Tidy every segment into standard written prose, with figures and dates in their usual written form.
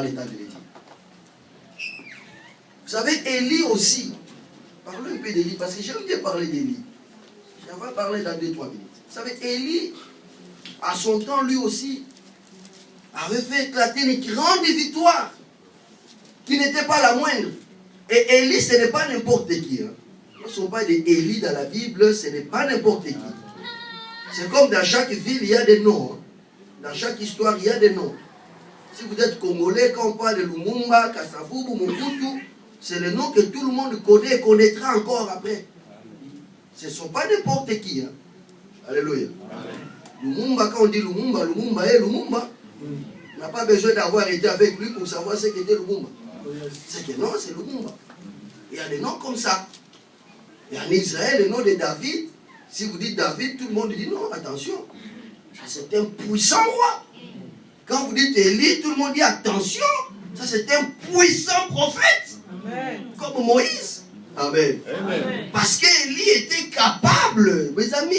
l'état de l'état. Vous savez, Élie aussi, parlons un peu d'Élie, parce que j'aime bien parler d'Élie. On va parler dans 2-3 minutes. Vous savez, Élie, à son temps, lui aussi, avait fait éclater une grande victoire, qui n'était pas la moindre. Et Élie, ce n'est pas n'importe qui. Hein. Nous ne parle pas d'Élie dans la Bible, ce n'est pas n'importe qui. C'est comme dans chaque ville, il y a des noms. Hein. Dans chaque histoire, il y a des noms. Si vous êtes Congolais, quand on parle de Lumumba, Kassavubu, Mobutu, c'est le nom que tout le monde connaît et connaîtra encore après. Ce ne sont pas n'importe qui. Hein. Alléluia. Lumumba, quand on dit Lumumba, Lumumba est Lumumba. On n'a pas besoin d'avoir été avec lui pour savoir ce qu'était Lumumba. C'est que non, c'est Lumumba. Il y a des noms comme ça. Et en Israël, le nom de David, si vous dites David, tout le monde dit non, attention. Ça c'est un puissant roi. Quand vous dites Élie, tout le monde dit attention. Ça c'est un puissant prophète. Amen. Comme Moïse. Amen. Amen. Parce qu'Élie était capable, mes amis.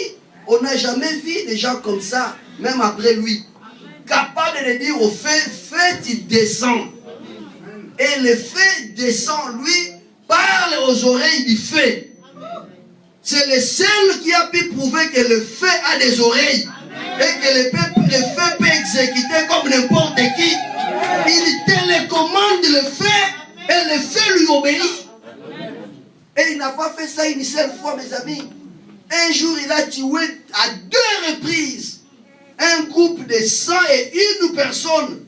On n'a jamais vu des gens comme ça, même après lui. Capable de dire au feu, il descend. Et le feu descend, lui, parle aux oreilles du feu. C'est le seul qui a pu prouver que le feu a des oreilles. Et que le feu peut exécuter comme n'importe qui. Il télécommande le feu et le feu lui obéit. Et il n'a pas fait ça une seule fois, mes amis. Un jour, il a tué à 2 reprises un groupe de 101 personnes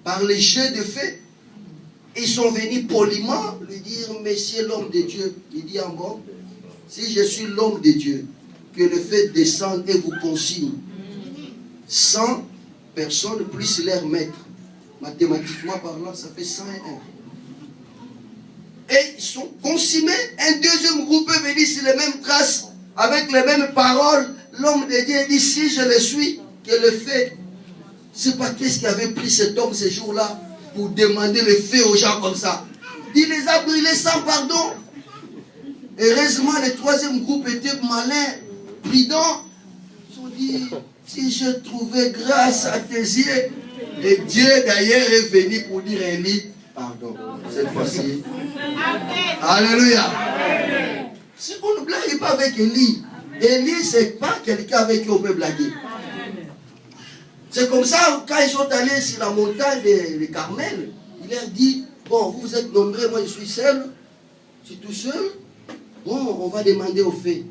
par les jets de feu. Ils sont venus poliment lui dire, Monsieur l'homme de Dieu. Il dit en bon, si je suis l'homme de Dieu, que le feu descende et vous consigne. 100 personnes plus leur maître. Mathématiquement parlant, ça fait 101. Et ils sont consignés. Un deuxième groupe est venu sur les mêmes traces, avec les mêmes paroles. L'homme de Dieu dit, si je le suis, que le feu. C'est pas qu'est-ce qui avait pris cet homme ces jours-là pour demander le feu aux gens comme ça. Il les a brûlés sans pardon. Heureusement, le troisième groupe était malin, prudent. Ils ont dit, si je trouvais grâce à tes yeux, et Dieu d'ailleurs est venu pour dire à Élie, pardon, cette fois-ci. Alléluia. Si on ne blague pas avec Élie, Élie, c'est pas quelqu'un avec qui on peut blaguer. C'est comme ça, quand ils sont allés sur la montagne de Carmel, il leur dit, bon, vous êtes nombreux, moi je suis seul, je suis tout seul, bon, on va demander au feu.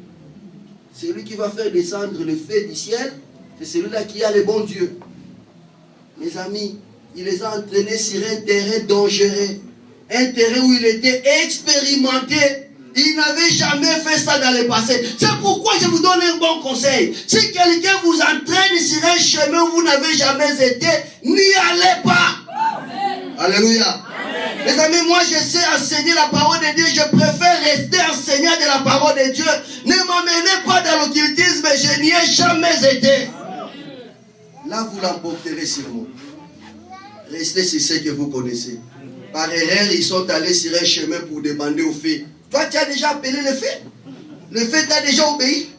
Celui qui va faire descendre le feu du ciel, c'est celui-là qui a le bon Dieu. Mes amis, il les a entraînés sur un terrain dangereux, un terrain où il était expérimenté. Il n'avait jamais fait ça dans le passé. C'est pourquoi je vous donne un bon conseil. Si quelqu'un vous entraîne sur un chemin où vous n'avez jamais été, n'y allez pas. Amen. Alléluia. Amen. Mes amis, moi je sais enseigner la parole de Dieu. Je préfère rester enseignant de la parole de Dieu. Ne m'emmenez pas dans l'occultisme. Je n'y ai jamais été. Là, vous l'emporterez sur moi. Restez sur ce que vous connaissez. Par erreur, ils sont allés sur un chemin pour demander au feu. Toi, tu as déjà appelé le feu. Le feu t'a déjà obéi.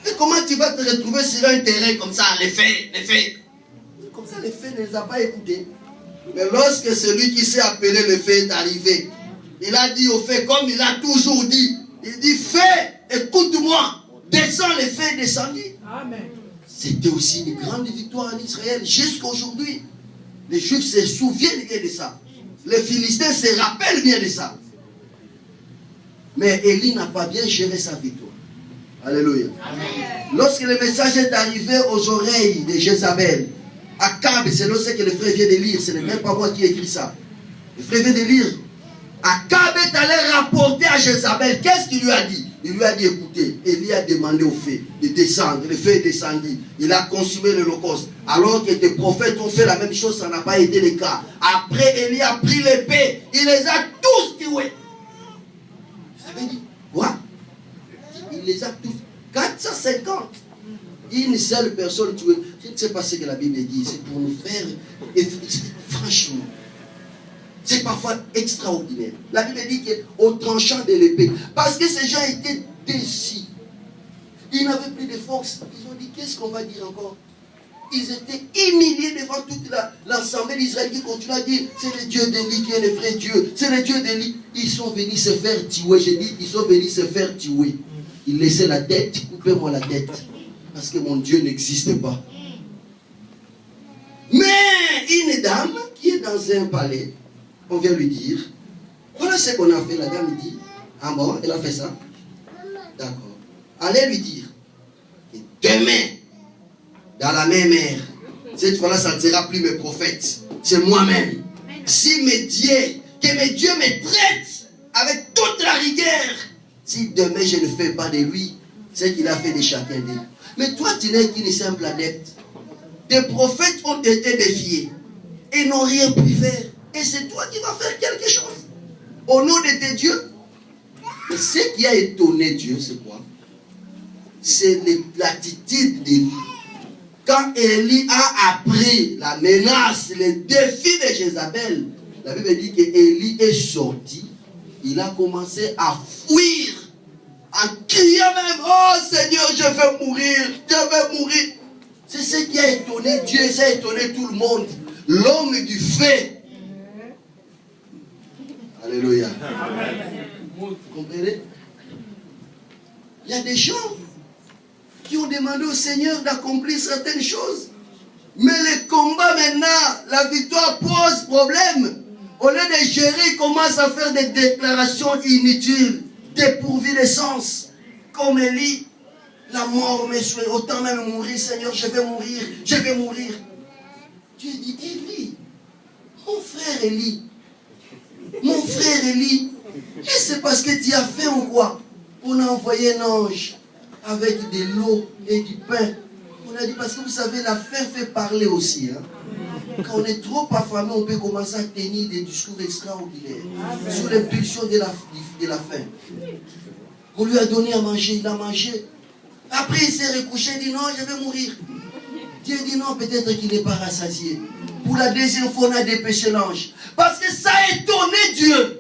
Et comment tu vas te retrouver sur un terrain comme ça, le feu. Comme ça, le feu ne les a pas écoutés. Mais lorsque celui qui s'est appelé le feu est arrivé, il a dit au feu, comme il a toujours dit, il dit, feu, écoute-moi, descends, le feu est descendu. Amen. C'était aussi une grande victoire en Israël jusqu'à aujourd'hui. Les Juifs se souviennent bien de ça. Les Philistins se rappellent bien de ça. Mais Élie n'a pas bien géré sa victoire. Alléluia. Amen. Lorsque le message est arrivé aux oreilles de Jézabel, Akab, c'est ce que le frère vient de lire, ce n'est même pas moi qui ai écrit ça. Le frère vient de lire. Akab est allé rapporter à Jézabel. Qu'est-ce qu'il lui a dit? Il lui a dit, écoutez, Élie a demandé au feu de descendre. Le feu est descendu. Il a consumé l'holocauste. Alors que des prophètes ont fait la même chose, ça n'a pas été le cas. Après, Élie a pris l'épée. Il les a tous tués. Vous avez dit, quoi? Il les a tous. 450. Une seule personne tuée. Je ne sais pas ce que la Bible dit. C'est pour nous faire. Et franchement, c'est parfois extraordinaire. La Bible dit qu'au tranchant de l'épée, parce que ces gens étaient déçus. Ils n'avaient plus de force. Ils ont dit, qu'est-ce qu'on va dire encore? Ils étaient humiliés devant toute l'ensemble d'Israël qui continue à dire c'est le Dieu d'Élie qui est le vrai Dieu. C'est le Dieu d'Élie. Ils sont venus se faire tuer. J'ai dit, ils sont venus se faire tuer. Ils laissaient la tête, coupez-moi la tête. Parce que mon Dieu n'existe pas. Mais une dame qui est dans un palais, on vient lui dire, voilà ce qu'on a fait. La dame dit, ah bon, elle a fait ça. D'accord. Allez lui dire, et demain, dans la même ère, cette fois-là, ça ne sera plus mes prophètes, c'est moi-même. Si mes dieux, que mes dieux me traitent avec toute la rigueur, si demain je ne fais pas de lui ce qu'il a fait de chacun d'eux. Mais toi, tu n'es qu'une simple adepte. Tes prophètes ont été défiés et n'ont rien pu faire. Et c'est toi qui vas faire quelque chose. Au nom de tes dieux. Et ce qui a étonné Dieu, c'est quoi? C'est l'attitude d'Élie. Quand Élie a appris la menace, le défi de Jézabel, la Bible dit qu'Élie est sorti. Il a commencé à fuir. En criant même, oh Seigneur, je vais mourir, je vais mourir. C'est ce qui a étonné Dieu, ça a étonné tout le monde. L'homme du fait. Alléluia. Vous comprenez? Il y a des gens qui ont demandé au Seigneur d'accomplir certaines choses. Mais le combat maintenant, la victoire pose problème. Au lieu de gérer, ils commencent à faire des déclarations inutiles, dépourvues de sens. Comme Élie, la mort me suit, autant même mourir, Seigneur, je vais mourir, je vais mourir. Dieu dit, Élie, mon frère Élie, et c'est parce que tu as fait ou quoi? On a envoyé un ange avec de l'eau et du pain. On a dit, parce que vous savez, la faim fait parler aussi. Hein? Quand on est trop affamé, on peut commencer à tenir des discours extraordinaires. Sous l'impulsion de la faim. On lui a donné à manger, il a mangé. Après, il s'est recouché, il dit, non, je vais mourir. Dieu dit, non, peut-être qu'il n'est pas rassasié. Pour la deuxième fois, on a dépêché l'ange. Parce que ça a étonné Dieu.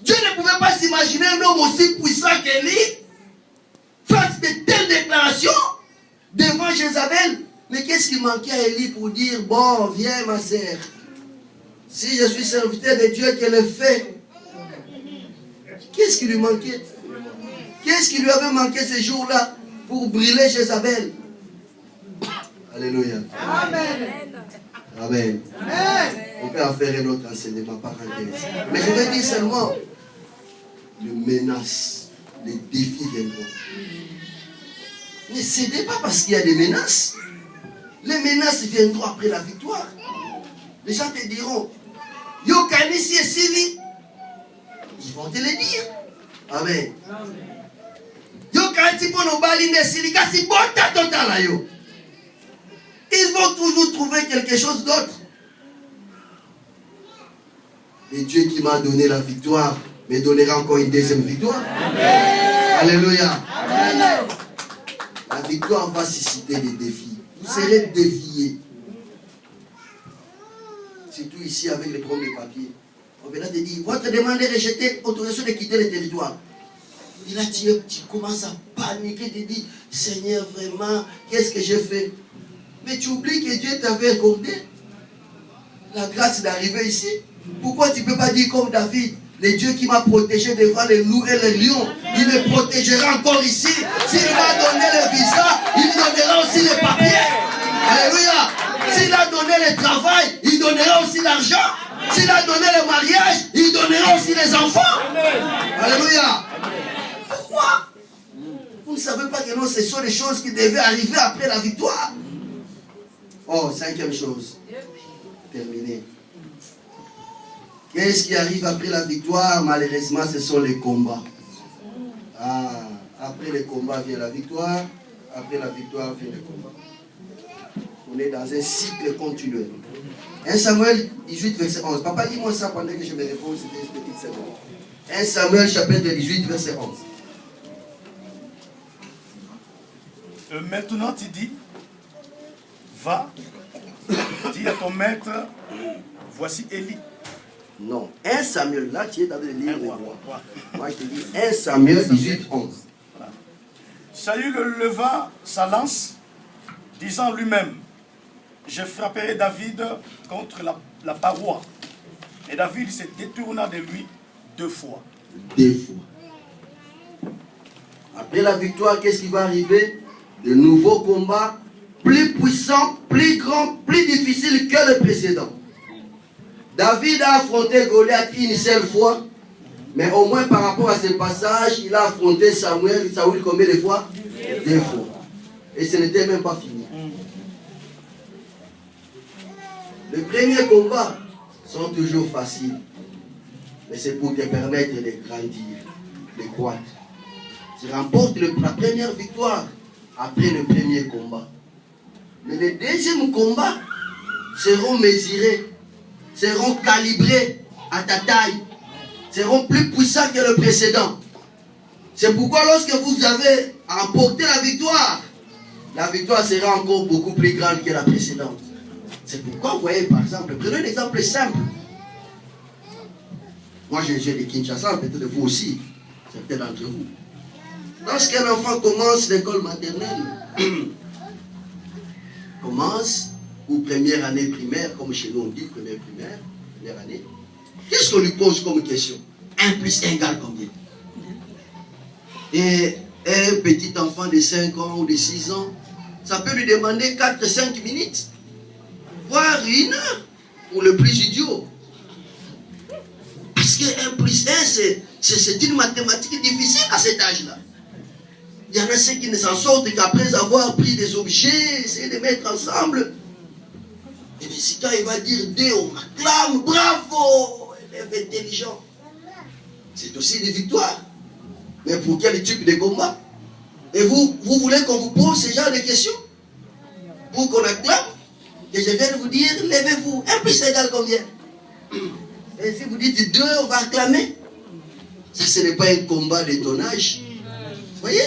Dieu ne pouvait pas s'imaginer un homme aussi puissant qu'Élie fasse de telles déclarations devant Jézabel. Mais qu'est-ce qui manquait à Élie pour dire, bon, viens ma sœur. Si je suis serviteur de Dieu, qu'elle le fait. Qu'est-ce qui lui manquait? Qu'est-ce qui lui avait manqué ce jour-là pour brûler Jézabel? Alléluia. Amen. Amen. On peut en faire un autre enseignement, parenthèse. Mais je vais dire seulement, les menaces, les défis viendront. Ne cédez pas parce qu'il y a des menaces. Les menaces viendront après la victoire. Les gens te diront, Yo Kanisi et Sili, ils vont te le dire. Amen. Yo Kanisi Pono Balinde Sili, Kasi Bota Totala Yo. Ils vont toujours trouver quelque chose d'autre. Et Dieu qui m'a donné la victoire me donnera encore une deuxième victoire. Amen. Alléluia. Amen. La victoire va susciter des défis. Vous serez défiés. Surtout ici avec les problèmes de papier. On va te dire, votre demande est rejetée, autorisation de quitter le territoire. Et là, tu commences à paniquer, tu dis, Seigneur, vraiment, qu'est-ce que j'ai fait? Mais tu oublies que Dieu t'avait accordé la grâce d'arriver ici. Pourquoi tu ne peux pas dire comme David, le Dieu qui m'a protégé devant les loups et les lions, il me protégera encore ici. S'il m'a donné le visa, il donnera aussi les papiers. Alléluia. S'il a donné le travail, il donnera aussi l'argent. S'il a donné le mariage, il donnera aussi les enfants. Alléluia. Pourquoi? Vous ne savez pas que non, ce sont les choses qui devaient arriver après la victoire. Oh, cinquième chose. Terminé. Qu'est-ce qui arrive après la victoire? Malheureusement, ce sont les combats. Ah, après les combats vient la victoire. Après la victoire vient le combat. On est dans un cycle continuel. 1 Samuel 18, verset 11. Papa, lis-moi ça pendant que je me réponds, c'était une petite seconde. 1 Samuel chapitre 18, verset 11. Maintenant, tu dis, va, dis à ton maître, voici Élie. Non, 1 Samuel, là tu es dans le livre des rois. Moi je te dis 1 Samuel 18, 11. Saül leva sa lance, disant lui-même, je frapperai David contre la paroi. Et David se détourna de lui 2 fois. 2 fois. Après la victoire, qu'est-ce qui va arriver? De nouveaux combats, plus puissants, plus grands, plus difficiles que le précédent. David a affronté Goliath une seule fois, mais au moins par rapport à ce passage, il a affronté Samuel combien de fois? 2 fois. Et ce n'était même pas fini. Les premiers combats sont toujours faciles, mais c'est pour te permettre de grandir, de croître. Tu remportes la première victoire après le premier combat. Mais les deuxièmes combats seront mesurés, seront calibrés à ta taille, seront plus puissants que le précédent. C'est pourquoi lorsque vous avez remporté la victoire sera encore beaucoup plus grande que la précédente. C'est pourquoi, vous voyez, par exemple, prenez un exemple simple. Moi, j'ai de Kinshasa, peut-être vous aussi, certains d'entre vous. Lorsqu'un enfant commence l'école maternelle, commence, ou première année primaire, comme chez nous on dit, première année, qu'est-ce qu'on lui pose comme question? 1 plus 1 égale combien? Et un petit enfant de 5 ans ou de 6 ans, ça peut lui demander 4-5 minutes, voire 1 heure, ou le plus idiot. Parce que 1 plus 1, c'est une mathématique difficile à cet âge-là. Il y en a ceux qui ne s'en sortent qu'après avoir pris des objets, essayer de mettre ensemble. Et bien, si quand il va dire 2, on acclame, bravo, élève intelligent. C'est aussi une victoire. Mais pour quel type de combat? Et vous voulez qu'on vous pose ce genre de questions? Pour qu'on acclame? Et je viens de vous dire, levez-vous. 1 plus égale combien? Et si vous dites 2, on va acclamer. Ça, ce n'est pas un combat de ton âge. Vous voyez?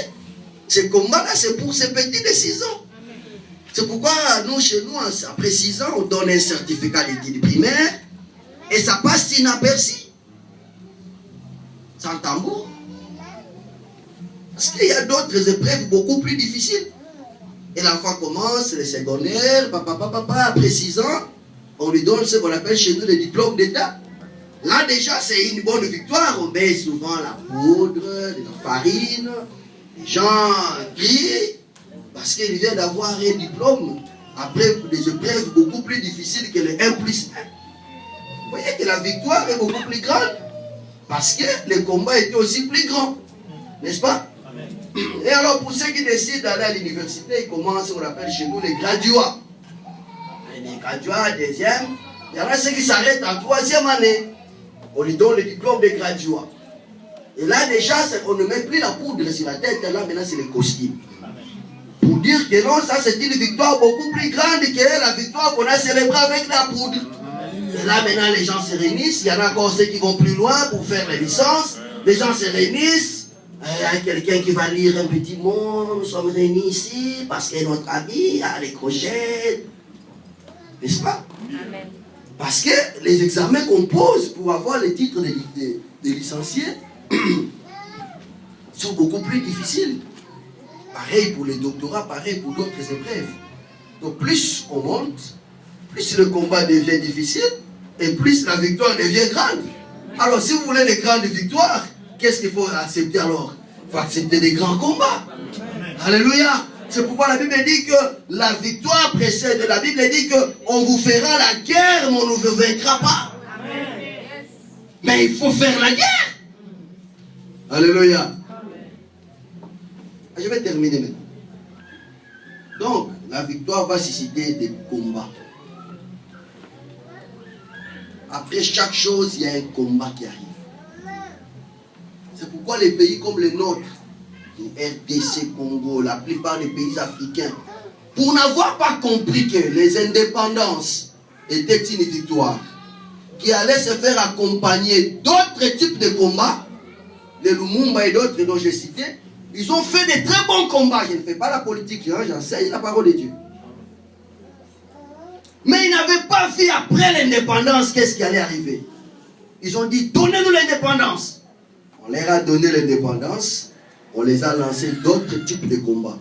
Ce combat-là, c'est pour ces petits de 6 ans. C'est pourquoi nous, chez nous, après 6 ans, on donne un certificat d'études primaires et ça passe inaperçu. Sans tambour. Parce qu'il y a d'autres épreuves beaucoup plus difficiles. Et l'enfant commence le secondaire, après 6 ans, on lui donne ce qu'on appelle chez nous le diplôme d'État. Là déjà, c'est une bonne victoire. On met souvent la poudre, la farine. Les gens crient parce qu'ils viennent d'avoir un diplôme après des épreuves beaucoup plus difficiles que le 1 plus 1. Vous voyez que la victoire est beaucoup plus grande parce que le combat était aussi plus grand. N'est-ce pas? Amen. Et alors pour ceux qui décident d'aller à l'université, ils commencent, on appelle chez nous les graduats. Les graduats, deuxième. Il y en a ceux qui s'arrêtent en 3e année. On lui donne le diplôme de graduat. Et là déjà, on ne met plus la poudre sur la tête, là maintenant c'est le costume. Pour dire que non, ça c'est une victoire beaucoup plus grande que la victoire qu'on a célébrée avec la poudre. Et là maintenant les gens se réunissent, il y en a encore ceux qui vont plus loin pour faire les licences. Les gens se réunissent, il y a quelqu'un qui va lire un petit mot, nous sommes réunis ici parce que notre ami a les crochets. N'est-ce pas? Amen. Parce que les examens qu'on pose pour avoir le titre de licencié sont beaucoup plus difficiles. Pareil pour les doctorats, pareil pour d'autres épreuves. Donc plus on monte, plus le combat devient difficile et plus la victoire devient grande. Alors si vous voulez des grandes victoires, qu'est-ce qu'il faut accepter alors? Il faut accepter des grands combats. Alléluia. C'est pourquoi la Bible dit que la victoire précède. La Bible dit qu'on vous fera la guerre, mais on ne vous vaincra pas. Amen. Mais il faut faire la guerre. Alléluia. Je vais terminer maintenant. Donc, la victoire va susciter des combats. Après chaque chose, il y a un combat qui arrive. C'est pourquoi les pays comme le nôtre, RDC, Congo, la plupart des pays africains, pour n'avoir pas compris que les indépendances étaient une victoire, qui allait se faire accompagner d'autres types de combats, les Lumumba et d'autres dont j'ai cité, ils ont fait de très bons combats. Je ne fais pas la politique, j'enseigne la parole de Dieu. Mais ils n'avaient pas vu après l'indépendance qu'est-ce qui allait arriver. Ils ont dit, donnez-nous l'indépendance. On leur a donné l'indépendance. On les a lancés d'autres types de combats,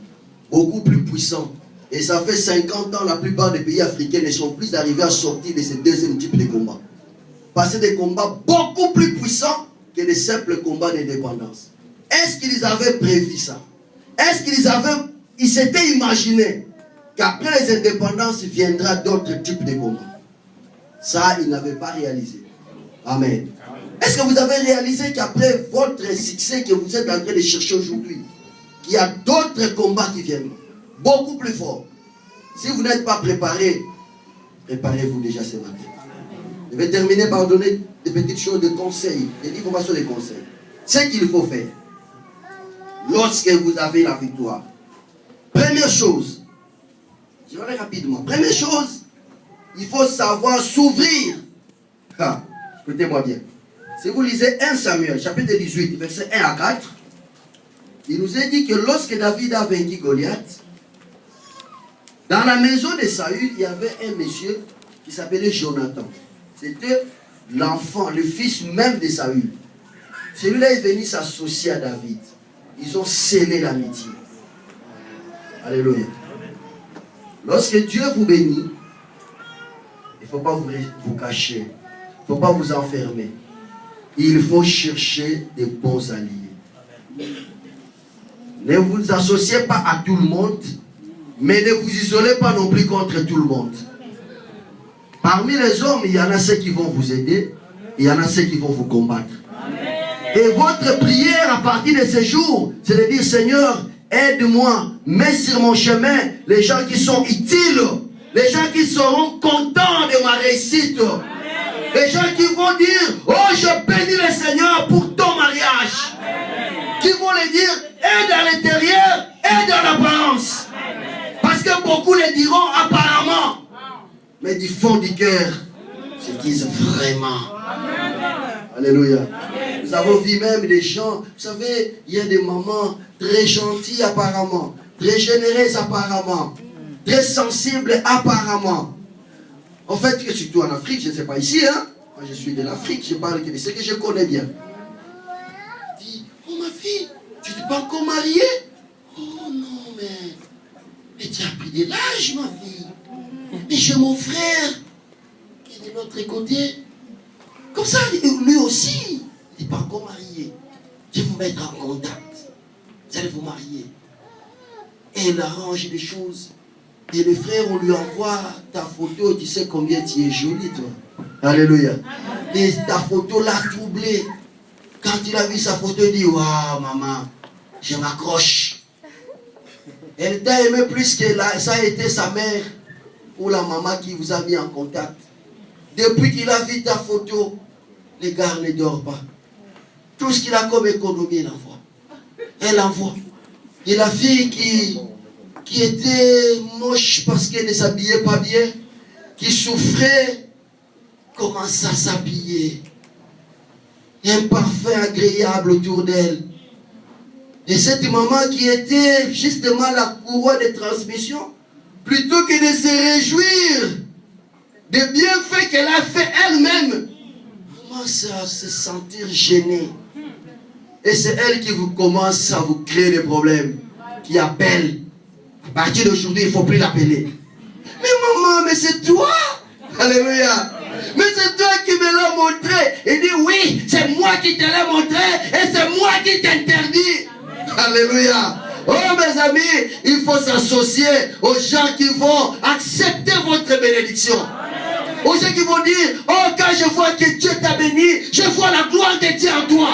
beaucoup plus puissants, Et ça fait 50 ans, la plupart des pays africains ne sont plus arrivés à sortir de ce deuxième type de combat. Parce que des combats beaucoup plus puissants que les simples combats d'indépendance. Est-ce qu'ils avaient prévu ça? Est-ce qu'ils s'étaient imaginés qu'après les indépendances viendra d'autres types de combats? Ça, ils n'avaient pas réalisé. Amen. Est-ce que vous avez réalisé qu'après votre succès que vous êtes en train de chercher aujourd'hui, qu'il y a d'autres combats qui viennent, beaucoup plus forts? Si vous n'êtes pas préparé, préparez-vous déjà ce matin. Je vais terminer par donner des petites choses de conseils, des informations de conseils. Ce qu'il faut faire lorsque vous avez la victoire. Première chose, je vais aller rapidement. Première chose, il faut savoir s'ouvrir. Écoutez-moi bien. Si vous lisez 1 Samuel, chapitre 18, versets 1 à 4, il nous est dit que lorsque David a vaincu Goliath, dans la maison de Saül, il y avait un monsieur qui s'appelait Jonathan. C'était l'enfant, le fils même de Saül. Celui-là est venu s'associer à David. Ils ont scellé l'amitié. Alléluia. Lorsque Dieu vous bénit, il ne faut pas vous cacher. Il ne faut pas vous enfermer. Il faut chercher des bons alliés. Ne vous associez pas à tout le monde, mais ne vous isolez pas non plus contre tout le monde. Parmi les hommes, il y en a ceux qui vont vous aider, il y en a ceux qui vont vous combattre. Et votre prière à partir de ce jour, c'est de dire: Seigneur, aide-moi, mets sur mon chemin les gens qui sont utiles, les gens qui seront contents de ma réussite, les gens qui vont dire: oh, je bénis le Seigneur pour ton mariage, qui vont le dire et dans l'intérieur et dans l'apparence, parce que beaucoup le diront apparemment, mais du fond du cœur se disent vraiment. Alléluia. Nous avons vu même des gens, vous savez, il y a des mamans très gentilles apparemment, très généreuses apparemment, très sensibles apparemment. En fait, surtout en Afrique, je ne sais pas ici, hein. Moi je suis de l'Afrique, je parle de ce que je connais bien. Il dit: oh ma fille, tu n'es pas encore mariée? Oh non, mais tu as pris de l'âge, ma fille. Mais j'ai mon frère qui est de l'autre côté. Comme ça, lui aussi, il n'est pas encore marié. Je vais vous mettre en contact. Vous allez vous marier. Et il arrange des choses. Et le frère, on lui envoie ta photo. Tu sais combien tu es jolie, toi. Alléluia. Et ta photo l'a troublé. Quand il a vu sa photo, il dit: waouh, maman, je m'accroche. Elle t'a aimé plus que ça a été sa mère ou la maman qui vous a mis en contact. Depuis qu'il a vu ta photo, les gars ne dorment pas. Tout ce qu'il a comme économie, il envoie. Elle envoie. Et la fille qui était moche parce qu'elle ne s'habillait pas bien, qui souffrait, commence à s'habiller. Un parfum agréable autour d'elle. Et cette maman qui était justement la couronne de transmission, plutôt que de se réjouir des bienfaits qu'elle a fait elle-même, commence à se sentir gênée. Et c'est elle qui vous commence à vous créer des problèmes, qui appelle. À partir d'aujourd'hui, il ne faut plus l'appeler. Mais maman, mais c'est toi. Alléluia. Mais c'est toi qui me l'as montré. Il dit: oui, c'est moi qui te l'ai montré et c'est moi qui t'interdis. Alléluia. Oh mes amis, il faut s'associer aux gens qui vont accepter votre bénédiction. Aux gens qui vont dire: oh, quand je vois que Dieu t'a béni, je vois la gloire de Dieu en toi.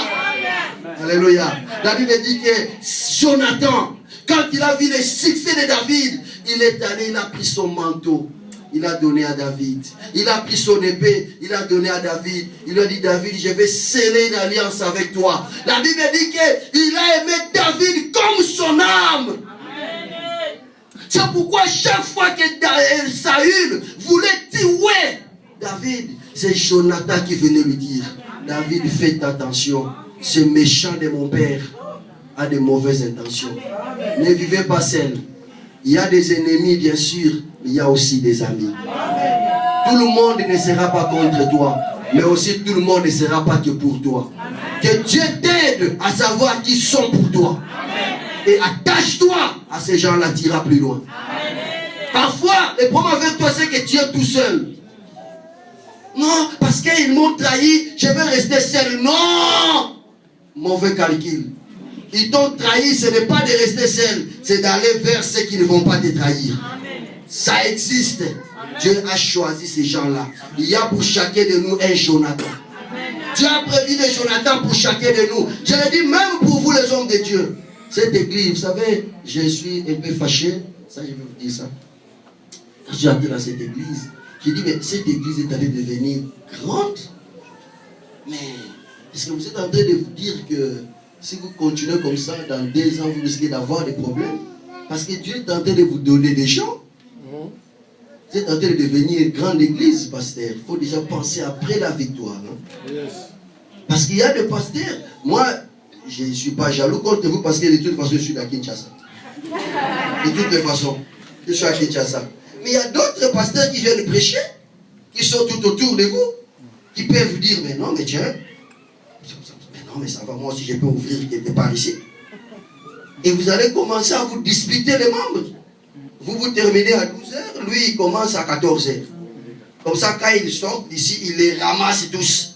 Alléluia. La Bible dit que Jonathan, quand il a vu le succès de David, il est allé, il a pris son manteau, il a donné à David. Il a pris son épée, il a donné à David. Il lui a dit: David, je vais sceller une alliance avec toi. La Bible dit qu'il a aimé David comme son âme. C'est pourquoi chaque fois que Saül voulait tuer David, c'est Jonathan qui venait lui dire: David, faites attention, ce méchant de mon père a de mauvaises intentions. Ne vivez pas seul. Il y a des ennemis, bien sûr, mais il y a aussi des amis. Tout le monde ne sera pas contre toi, mais aussi tout le monde ne sera pas que pour toi. Que Dieu t'aide à savoir qui sont pour toi. Et attache-toi à ces gens-là, tu iras plus loin. Parfois, le problème avec toi, c'est que tu es tout seul. Non, parce qu'ils m'ont trahi, je vais rester seul. Non! Mauvais calcul. Ils t'ont trahi, ce n'est pas de rester seul, c'est d'aller vers ceux qui ne vont pas te trahir. Amen. Ça existe. Amen. Dieu a choisi ces gens-là. Il y a pour chacun de nous un Jonathan. Amen. Dieu a prévu des Jonathan pour chacun de nous. Je le dis même pour vous les hommes de Dieu. Cette église, vous savez, je suis un peu fâché. Ça, je vais vous dire ça. Quand j'ai entré dans cette église, j'ai dit, mais cette église est allée devenir grande. Mais est-ce que vous êtes en train de vous dire que si vous continuez comme ça, dans 2 ans, vous risquez d'avoir des problèmes? Parce que Dieu est en train de vous donner des gens. Vous êtes en train de devenir une grande église, pasteur. Il faut déjà penser après la victoire. Hein? Yes. Parce qu'il y a des pasteurs. Moi, je ne suis pas jaloux contre vous parce que de toute façon, je suis à Kinshasa. De toutes les façons, je suis à Kinshasa. Mais il y a d'autres pasteurs qui viennent prêcher, qui sont tout autour de vous, qui peuvent vous dire, mais non, mais tiens, mais non, mais ça va, moi aussi je peux ouvrir quelque part ici. Et vous allez commencer à vous disputer les membres. Vous terminez à 12h, lui il commence à 14h. Comme ça, quand il sort d'ici, il les ramasse tous.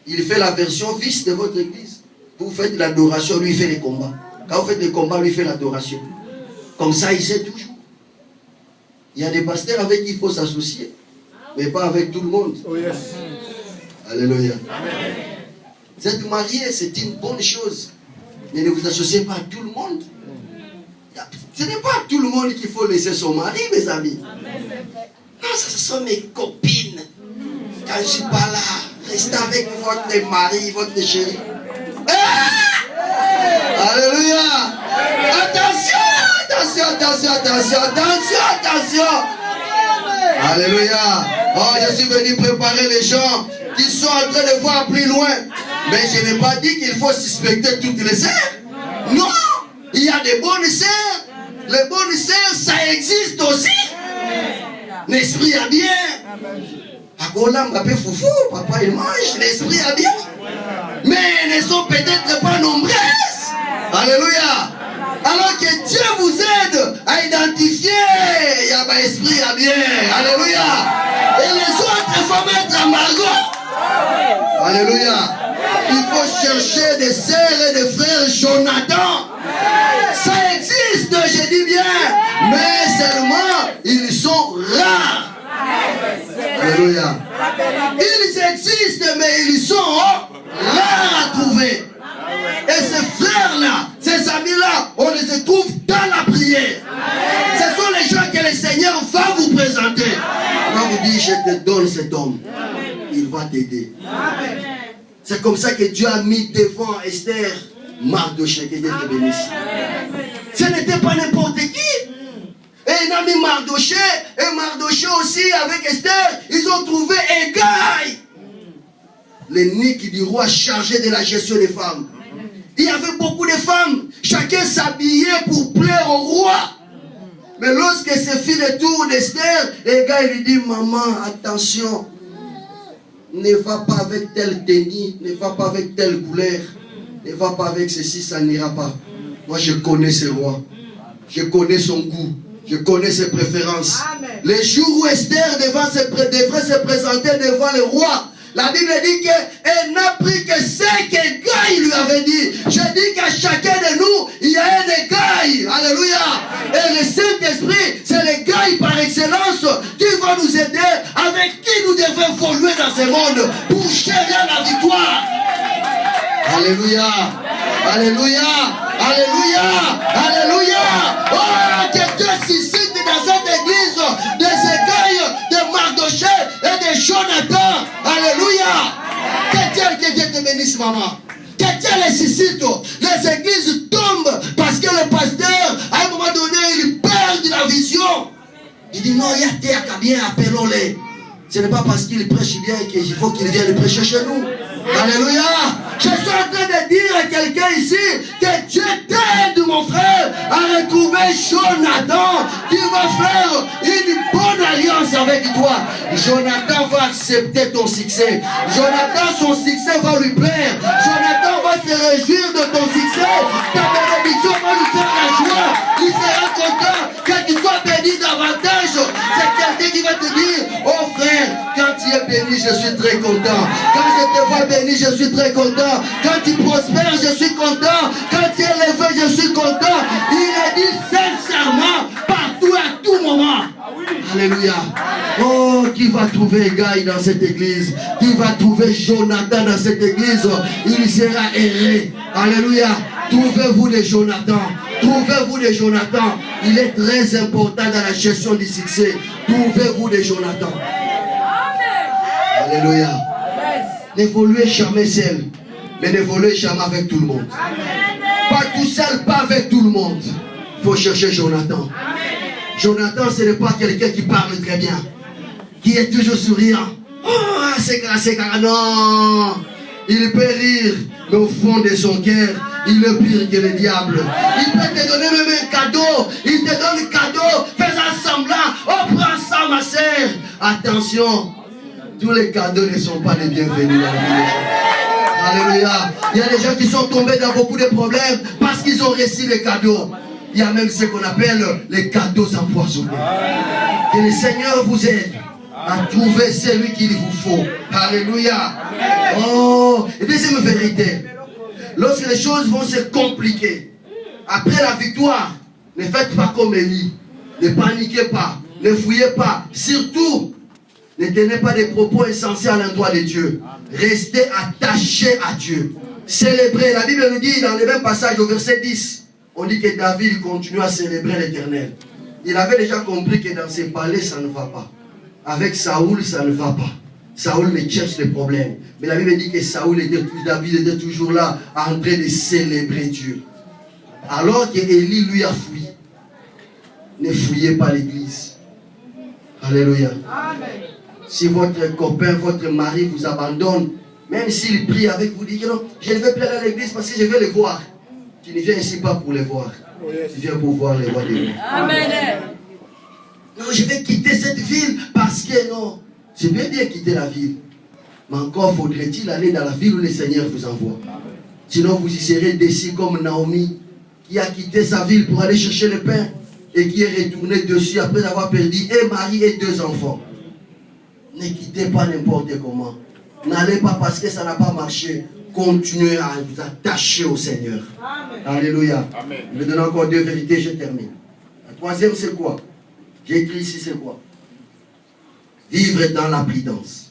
Il fait la version vice de votre église. Vous faites l'adoration, lui il fait les combats. Quand vous faites les combats, lui il fait l'adoration. Comme ça, il sait toujours. Il y a des pasteurs avec qui il faut s'associer, mais pas avec tout le monde. Oh yes. Alléluia. Amen. Vous êtes mariés, c'est une bonne chose. Mais ne vous associez pas à tout le monde. Ce n'est pas à tout le monde qu'il faut laisser son mari, mes amis. Non, ce sont mes copines. Quand je ne suis pas là, restez avec votre mari, votre chéri. Ah! Alléluia. Attention, attention, attention, attention, attention, attention. Alléluia. Oh, je suis venu préparer les gens qui sont en train de voir plus loin. Mais je n'ai pas dit qu'il faut suspecter toutes les sœurs. Non, il y a des bonnes sœurs. Les bonnes sœurs, ça existe aussi. L'esprit a bien. Papa il mange, l'esprit a bien. Mais elles ne sont peut-être pas nombreuses. Alléluia. Alors que Dieu vous aide à identifier, il y a un esprit à bien. Alléluia. Et les autres, il faut mettre en margot. Alléluia. Il faut chercher des sœurs et des frères Jonathan. Ça existe, je dis bien. Mais seulement, ils sont rares. Alléluia. Ils existent, mais ils sont rares à trouver. Et ces frères-là, ces amis-là, on les trouve dans la prière. Ce sont les gens que le Seigneur va vous présenter. Il va vous dire, je te donne cet homme. Il va t'aider. C'est comme ça que Dieu a mis devant Esther Mardochée, que Dieu te bénisse. Ce n'était pas n'importe qui. Et il a mis Mardochée, et Mardochée aussi avec Esther, ils ont trouvé Hegai, l'ennemi du roi chargé de la gestion des femmes. Il y avait beaucoup de femmes, chacun s'habillait pour plaire au roi. Mais lorsque ce fit le tour d'Esther, Hegai lui dit, maman, attention, ne va pas avec telle tenue, ne va pas avec telle couleur, ne va pas avec ceci, ça n'ira pas. Moi je connais ce roi, je connais son goût, je connais ses préférences. Amen. Les jours où Esther devrait se présenter devant le roi, la Bible dit qu'elle n'a pris que ce qu'Hegai lui avait dit. Je dis qu'à chacun de nous, il y a un Hegai. Alléluia. Et le Saint-Esprit, c'est l'Hegai par excellence qui va nous aider, avec qui nous devons évoluer dans ce monde pour chérir la victoire. Alléluia. Alléluia. Alléluia. Alléluia. Oh, que Dieu suscite dans cette église des Hegai, de Mardochée et de Jonathan. Alléluia. Que Dieu te bénisse, maman. Que Dieu les suscite. Les églises tombent parce que le pasteur, à un moment donné, il perd de la vision. Il dit non, il y a terre qui bien, appelons-les. Ce n'est pas parce qu'il prêche bien qu'il faut qu'il vienne prêcher chez nous. Alléluia. Je suis en train de dire à quelqu'un ici que Dieu t'aide, mon frère, à retrouver Jonathan qui va faire une bonne alliance avec toi. Jonathan va accepter ton succès. Jonathan, son succès va lui plaire. Jonathan va se réjouir de ton succès. Ta bénédiction va lui faire la joie. Il sera content que tu sois béni davantage. bénis, je suis très content. Quand je te vois béni, je suis très content. Quand tu prospères, je suis content. Quand tu es élevé, je suis content. Il a dit sincèrement, partout, à tout moment. Alléluia. Oh, qui va trouver Gaï dans cette église? Qui va trouver Jonathan dans cette église? Il sera erré. Alléluia. Trouvez-vous des Jonathan. Trouvez-vous des Jonathan. Il est très important dans la gestion du succès. Trouvez-vous des Jonathan. Alléluia. N'évoluez jamais seul, mais n'évoluez jamais avec tout le monde. Pas tout seul, pas avec tout le monde. Il faut chercher Jonathan. Jonathan, ce n'est pas quelqu'un qui parle très bien, qui est toujours souriant. Oh, c'est grave, non. Il peut rire, mais au fond de son cœur, il est pire que le diable. Il peut te donner même un cadeau. Il te donne un cadeau, fais semblant. Oh, prends ça, ma sœur. Attention, tous les cadeaux ne sont pas les bienvenus dans la vie des gens. Alléluia. Il y a des gens qui sont tombés dans beaucoup de problèmes parce qu'ils ont reçu les cadeaux. Il y a même ce qu'on appelle les cadeaux empoisonnés. Que le Seigneur vous aide à trouver celui qu'il vous faut. Alléluia. Oh, et deuxième vérité. Lorsque les choses vont se compliquer, après la victoire, ne faites pas comme Élie. Ne paniquez pas. Ne fouillez pas. Surtout, ne tenez pas des propos insensés à l'endroit de Dieu. Restez attachés à Dieu. Célébrez. La Bible nous dit dans le même passage au verset 10, on dit que David continue à célébrer l'Éternel. Il avait déjà compris que dans ses palais, ça ne va pas. Avec Saoul, ça ne va pas. Saoul me cherche des problèmes. Mais la Bible dit que David était toujours là, en train de célébrer Dieu. Alors que Élie lui a fui. Ne fouillez pas l'église. Alléluia. Amen. Si votre copain, votre mari vous abandonne, même s'il prie avec vous, dit que non, je ne vais plus aller à l'église parce que je vais les voir. Tu ne viens ici pas pour les voir. Tu viens pour voir les rois des rois. Amen. Non, je vais quitter cette ville parce que non. C'est bien quitter la ville. Mais encore faudrait-il aller dans la ville où le Seigneur vous envoie. Sinon vous y serez déçus comme Naomi, qui a quitté sa ville pour aller chercher le pain et qui est retourné dessus après avoir perdu un mari et 2 enfants. Ne quittez pas n'importe comment. N'allez pas parce que ça n'a pas marché. Continuez à vous attacher au Seigneur. Amen. Alléluia. Amen. Je vais donner encore 2 vérités, je termine. La troisième, c'est quoi? J'ai écrit ici, c'est quoi? Vivre dans la prudence.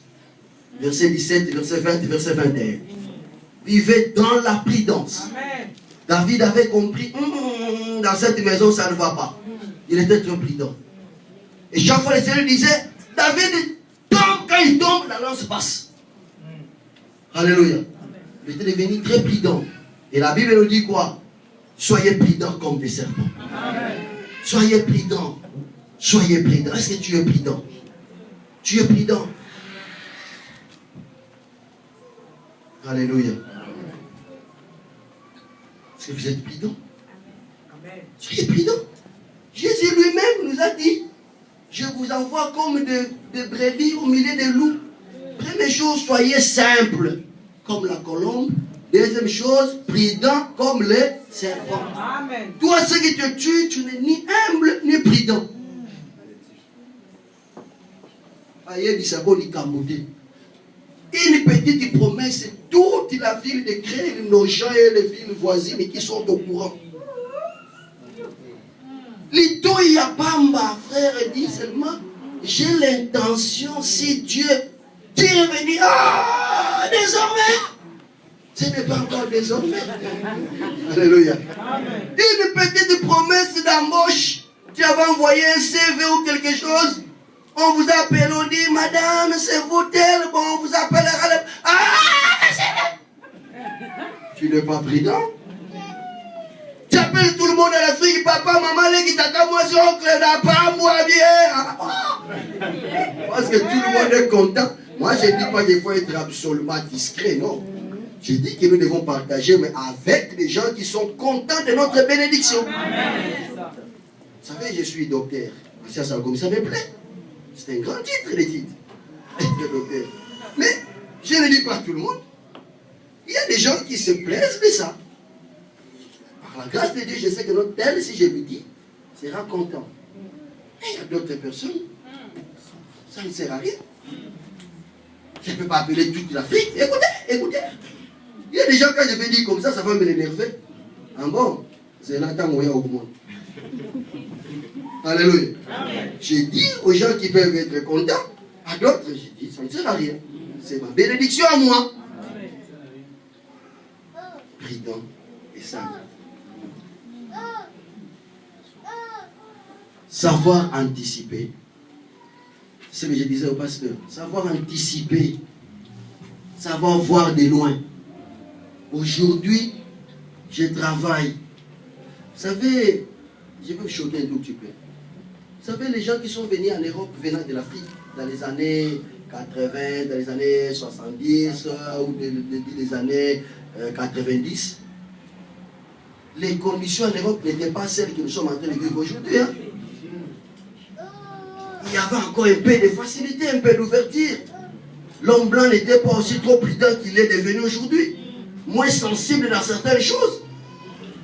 Verset 17, verset 20, verset 21. Vivez dans la prudence. Amen. David avait compris, dans cette maison, ça ne va pas. Il était trop prudent. Et chaque fois, le Seigneur disait, David tombe, quand il tombe, la lance passe. Alléluia. Il était devenu très prudent. Et la Bible nous dit quoi? Soyez prudents comme des serpents. Amen. Soyez prudents. Soyez prudents. Est-ce que tu es prudent? Tu es prudent. Alléluia. Est-ce que vous êtes prudent? Soyez prudent. Jésus lui-même nous a dit, je vous envoie comme des brebis au milieu des loups. Première chose, soyez simple comme la colombe. Deuxième chose, prudent comme les serpents. Amen. Toi, ce qui te tue, tu n'es ni humble ni prudent. Une petite promesse, toute la ville de Cré, nos gens et les villes voisines qui sont au courant. Lito Yapamba, frère, dit seulement, j'ai l'intention, si Dieu est venu, désormais, ce n'est pas encore désormais. Alléluia. Amen. Une petite promesse d'embauche, tu avais envoyé un CV ou quelque chose, on vous appelle, on dit, madame, c'est vous tel, bon, on vous appellera le... Tu n'es pas prudent. Tu appelles tout le monde à l'Afrique, papa, maman, les qui t'attendent, moi, c'est oncle, pas moi, bien. Parce que tout le monde est content. Moi, je ne dis pas qu'il faut être absolument discret, non. Je dis que nous devons partager, mais avec les gens qui sont contents de notre bénédiction. Amen. Vous savez, je suis docteur. Ça me plaît. C'est un grand titre, les titres. Être docteur. Mais je ne dis pas à tout le monde. Il y a des gens qui se plaisent de ça. Par la grâce de Dieu, je sais que notre tel, si je lui dis, sera content. Mais il y a d'autres personnes, ça ne sert à rien. Je ne peux pas appeler toute l'Afrique. Écoutez. Il y a des gens, quand je vais dire comme ça va me l'énerver. Ah bon? C'est Nathan Moya au monde. Alléluia. J'ai dit aux gens qui peuvent être contents, à d'autres, j'ai dit, ça ne sert à rien. C'est ma bénédiction à moi. Prudent et sage. Savoir anticiper. C'est ce que je disais au pasteur. Savoir anticiper. Savoir voir de loin. Aujourd'hui, je travaille. Vous savez, je vais vous choquer un tout petit peu. Vous savez, les gens qui sont venus en Europe venant de l'Afrique dans les années 80, dans les années 70 ou les années 90, les conditions en Europe n'étaient pas celles que nous sommes en train de vivre aujourd'hui. Hein? Il y avait encore un peu de facilité, un peu d'ouverture. L'homme blanc n'était pas aussi trop prudent qu'il est devenu aujourd'hui. Moins sensible dans certaines choses.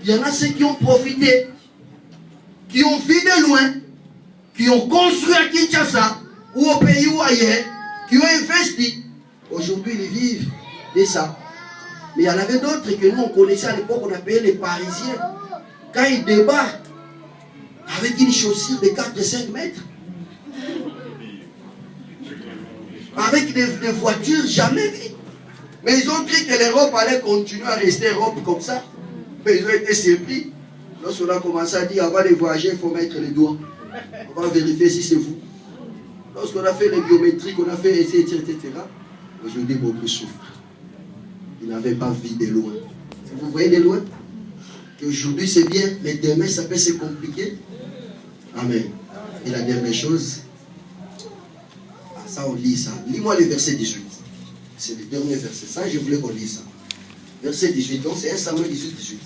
Il y en a ceux qui ont profité, qui ont vu de loin, qui ont construit à Kinshasa, ou au pays ou ailleurs, qui ont investi. Aujourd'hui, ils vivent de ça. Mais il y en avait d'autres que nous, on connaissait à l'époque, on appelait les Parisiens. Quand ils débarquent, avec une chaussure de 4 et 5 mètres, avec des voitures jamais vues. Mais ils ont cru que l'Europe allait continuer à rester Europe comme ça. Mais ils ont été surpris. Lorsqu'on a commencé à dire, avant de voyager, il faut mettre les doigts. On va vérifier si c'est vous. Lorsqu'on a fait les biométriques, on a fait etc. Aujourd'hui, beaucoup souffrent. Ils n'avaient pas vu de loin. Vous voyez de loin? Qu'aujourd'hui c'est bien, mais demain ça peut se compliquer. Amen. Et la dernière chose, ça on lit ça. Lis-moi le verset 18. C'est le dernier verset. Ça, je voulais qu'on lise ça. Verset 18. Donc c'est 1 Samuel 18, 18.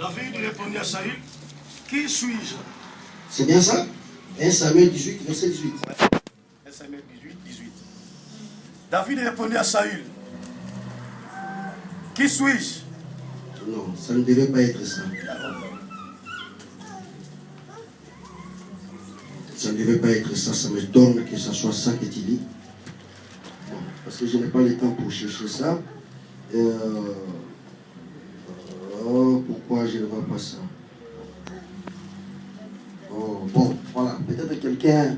David répondit à Saül, qui suis-je? C'est bien ça? 1 Samuel 18, verset 18. 1 Samuel 18, 18. David répondit à Saül, qui suis-je? Non, ça ne devait pas être ça. Ça ne devait pas être ça. Ça me donne que ce soit ça que tu lis. Bon, parce que je n'ai pas le temps pour chercher ça. Pourquoi je ne vois pas ça? Oh, bon, voilà. Peut-être quelqu'un...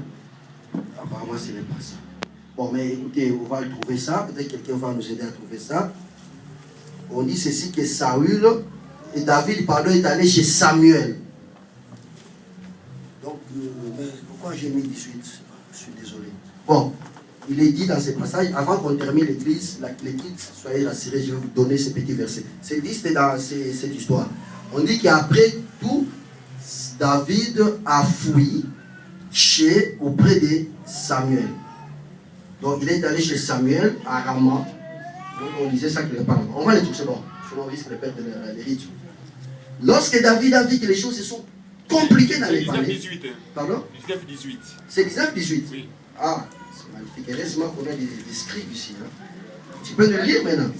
Apparemment, ce n'est pas ça. Bon, mais écoutez, on va trouver ça. Peut-être quelqu'un va nous aider à trouver ça. On dit ceci que Saül et David, pardon, est allé chez Samuel. Donc, pourquoi j'ai mis 18? Je suis désolé. Bon, il est dit dans ce passage, avant qu'on termine l'église, les titres, soyez rassurés, je vais vous donner ces petits versets. C'est dit, c'est dans cette histoire. On dit qu'après tout, David a fui auprès de Samuel. Donc, il est allé chez Samuel à Rama. Donc, on disait ça quelque part. On va les toucher, bon. Sinon, on risque de perdre les rites. Lorsque David a vu que les choses se sont compliquées dans les palais. 19-18. Pardon? 19-18. C'est 19-18. Oui. Ah, c'est magnifique. Heureusement qu'on a des scribes ici. Hein. Tu peux le lire maintenant?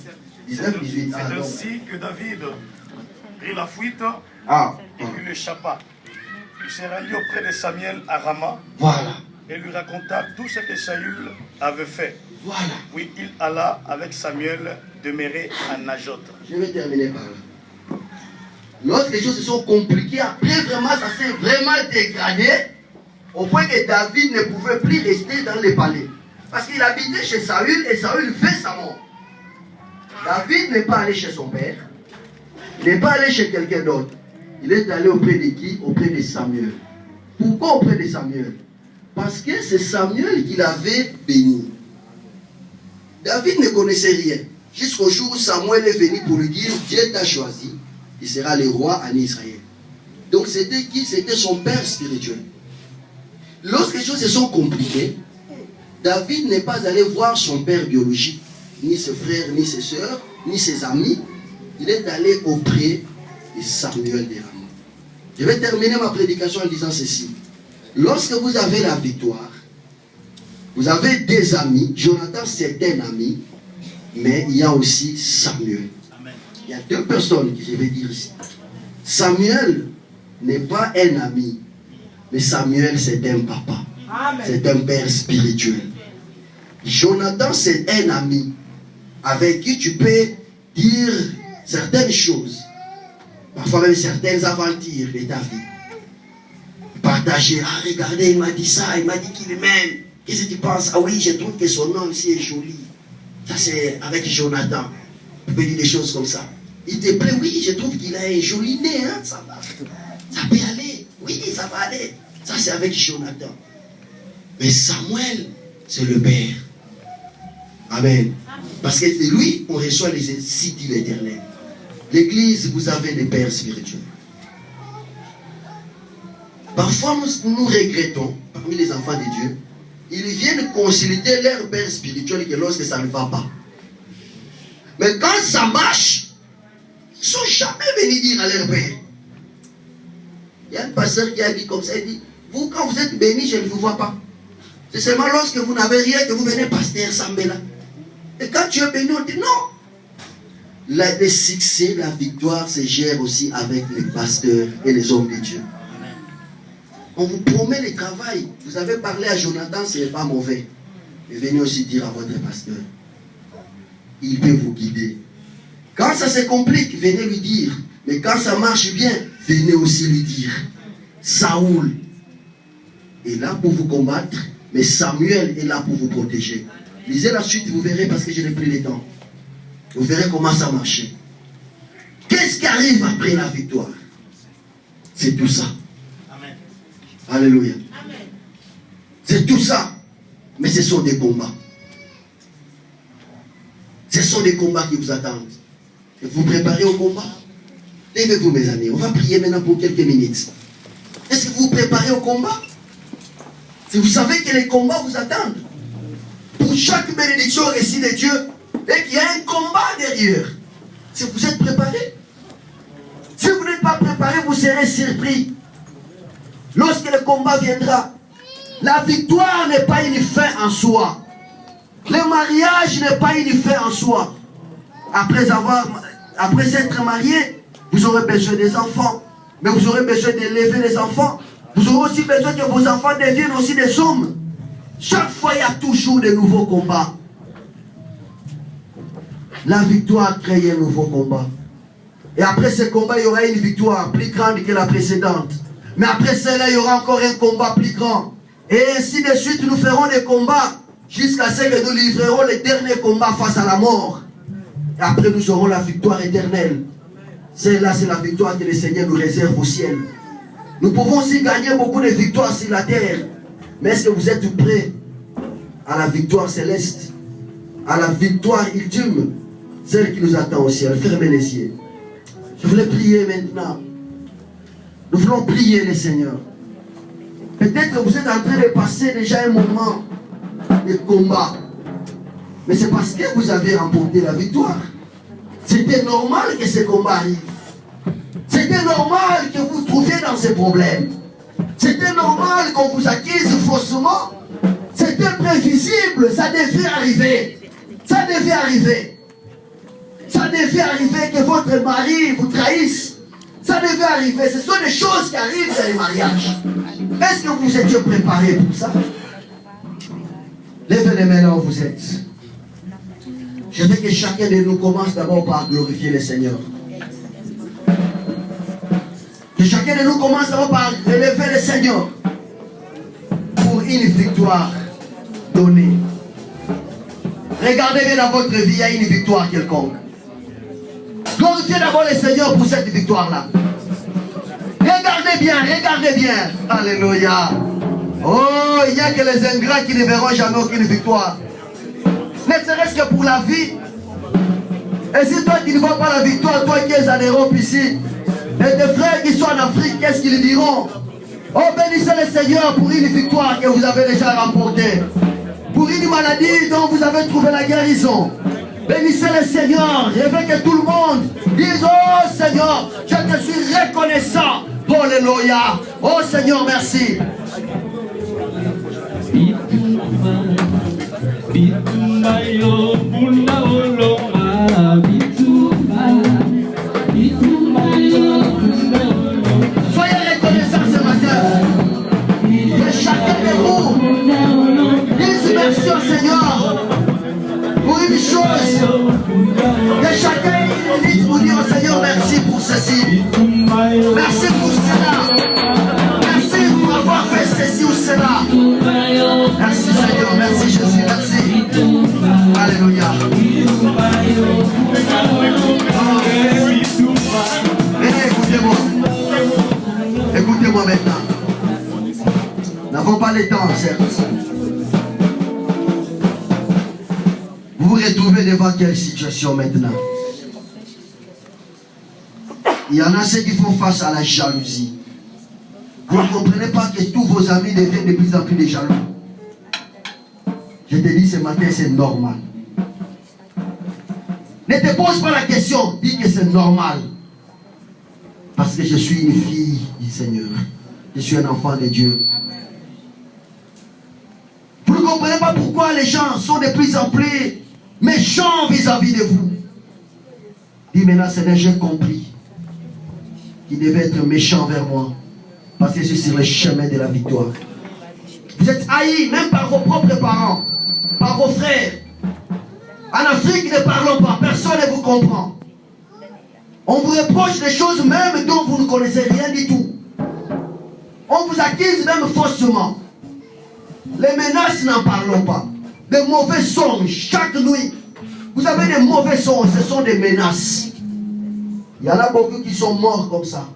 19-18. C'est ainsi que David prit la fuite et lui échappa. Il s'est rendu auprès de Samuel à Rama. Voilà. Et lui raconta tout ce que Saül avait fait. Voilà. Puis il alla avec Samuel demeurer à Najot. Je vais terminer par là. Lorsque les choses se sont compliquées, après vraiment, ça s'est vraiment dégradé, au point que David ne pouvait plus rester dans le palais. Parce qu'il habitait chez Saül et Saül fait sa mort. David n'est pas allé chez son père, il n'est pas allé chez quelqu'un d'autre. Il est allé auprès de qui? Auprès de Samuel. Pourquoi auprès de Samuel? Parce que c'est Samuel qui l'avait béni. David ne connaissait rien. Jusqu'au jour où Samuel est venu pour lui dire, Dieu t'a choisi, il sera le roi en Israël. Donc c'était qui? C'était son père spirituel. Lorsque les choses se sont compliquées, David n'est pas allé voir son père biologique, ni ses frères, ni ses soeurs, ni ses amis. Il est allé auprès de Samuel de Rama. Je vais terminer ma prédication en disant ceci. Lorsque vous avez la victoire, vous avez des amis. Jonathan, c'est un ami, mais il y a aussi Samuel. Amen. Il y a deux personnes que je vais dire ici. Samuel n'est pas un ami, mais Samuel, c'est un papa. C'est un père spirituel. Jonathan, c'est un ami avec qui tu peux dire certaines choses. Parfois même certaines aventures de ta vie. Partager, ah regardez, il m'a dit ça, il m'a dit qu'il m'aime. Qu'est-ce que tu penses? Ah oui, je trouve que son nom aussi est joli. Ça c'est avec Jonathan. Tu peux dire des choses comme ça. Il te plaît, oui, je trouve qu'il a un joli nez, hein, ça va. Ça peut aller, oui, ça va aller. Ça c'est avec Jonathan. Mais Samuel, c'est le Père. Amen. Parce que de lui, on reçoit les sites de l'Éternel. L'église, vous avez des pères spirituels. Parfois, nous regrettons, parmi les enfants de Dieu, ils viennent consulter leur père spirituel que lorsque ça ne va pas. Mais quand ça marche, ils ne sont jamais venus dire à leur père. Il y a un pasteur qui a dit comme ça, il dit, vous quand vous êtes bénis, je ne vous vois pas. C'est seulement lorsque vous n'avez rien que vous venez, pasteur Sambela. Et quand tu es béni, on dit non. Le succès, la victoire se gère aussi avec les pasteurs et les hommes de Dieu. On vous promet le travail. Vous avez parlé à Jonathan, ce n'est pas mauvais. Mais venez aussi dire à votre pasteur. Il peut vous guider. Quand ça se complique, venez lui dire. Mais quand ça marche bien, venez aussi lui dire. Saoul est là pour vous combattre, mais Samuel est là pour vous protéger. Lisez la suite, vous verrez parce que je n'ai plus le temps. Vous verrez comment ça marche. Qu'est-ce qui arrive après la victoire? C'est tout ça. Amen. Alléluia. Amen. C'est tout ça. Mais ce sont des combats. Ce sont des combats qui vous attendent. Et vous préparez au combat? Levez-vous mes amis. On va prier maintenant pour quelques minutes. Est-ce que vous vous préparez au combat? Si vous savez que les combats vous attendent. Pour chaque bénédiction reçue de Dieu, et qu'il y a un combat derrière. Si vous êtes préparé, si vous n'êtes pas préparé, vous serez surpris. Lorsque le combat viendra, la victoire n'est pas une fin en soi. Le mariage n'est pas une fin en soi. Après s'être marié, vous aurez besoin des enfants. Mais vous aurez besoin d'élever les enfants. Vous aurez aussi besoin que vos enfants deviennent aussi des hommes. Chaque fois, il y a toujours de nouveaux combats. La victoire crée un nouveau combat. Et après ce combat, il y aura une victoire plus grande que la précédente. Mais après cela, il y aura encore un combat plus grand. Et ainsi de suite, nous ferons des combats jusqu'à ce que nous livrerons le dernier combat face à la mort. Et après, nous aurons la victoire éternelle. Celle-là, c'est la victoire que le Seigneur nous réserve au ciel. Nous pouvons aussi gagner beaucoup de victoires sur la terre. Mais est-ce que vous êtes prêts à la victoire céleste? À la victoire ultime? Celle qui nous attend au ciel. Fermez les yeux. Je voulais prier maintenant. Nous voulons prier le Seigneur. Peut-être que vous êtes en train de passer déjà un moment de combat. Mais c'est parce que vous avez remporté la victoire. C'était normal que ce combat arrive. C'était normal que vous trouviez dans ces problèmes. C'était normal qu'on vous accuse faussement. C'était prévisible. Ça devait arriver. Ça devait arriver. Ça devait arriver que votre mari vous trahisse. Ça devait arriver. Ce sont des choses qui arrivent dans les mariages. Est-ce que vous étiez préparés pour ça? Levez les mains là où vous êtes. Je veux que chacun de nous commence d'abord par glorifier le Seigneur. Que chacun de nous commence d'abord par élever le Seigneur pour une victoire donnée. Regardez bien dans votre vie, il y a une victoire quelconque. Glorifiez d'abord le Seigneur pour cette victoire-là. Regardez bien, regardez bien. Alléluia. Oh, il n'y a que les ingrats qui ne verront jamais aucune victoire. Ne serait-ce que pour la vie. Et si toi qui ne vois pas la victoire, toi qui es en Europe ici, et tes frères qui sont en Afrique, qu'est-ce qu'ils diront? Oh, bénissez le Seigneur pour une victoire que vous avez déjà remportée. Pour une maladie dont vous avez trouvé la guérison. Bénissez le Seigneur. Je veux que tout le monde dise: oh Seignor, je te suis reconnaissant. Alléluia. Oh Seigneur, merci. Soyez reconnaissants ce matin. Que chacun de vous dise merci au Seigneur. chacun dit pour dire au Seigneur merci pour ceci. Merci pour cela. Merci pour avoir fait ceci ou cela. Merci Seigneur, merci Jésus, merci. Alléluia. Écoutez-moi. Écoutez-moi maintenant. Nous n'avons pas le temps, certes. Vous vous retrouvez devant quelle situation maintenant? Il y en a ceux qui font face à la jalousie. Vous ne comprenez pas que tous vos amis deviennent de plus en plus des jaloux. Je te dis ce matin, c'est normal. Ne te pose pas la question, dis que c'est normal. Parce que je suis une fille du Seigneur. Je suis un enfant de Dieu. Vous ne comprenez pas pourquoi les gens sont de plus en plus méchants vis-à-vis de vous. Dis maintenant, Seigneur, j'ai compris qu'il devait être méchant vers moi. Parce que je suis sur le chemin de la victoire. Vous êtes haïs même par vos propres parents, par vos frères. En Afrique, ne parlons pas, personne ne vous comprend. On vous reproche des choses même dont vous ne connaissez rien du tout. On vous accuse même faussement. Les menaces, n'en parlons pas. Des mauvais songes, chaque nuit. Vous avez des mauvais songes, ce sont des menaces. Il y en a beaucoup qui sont morts comme ça.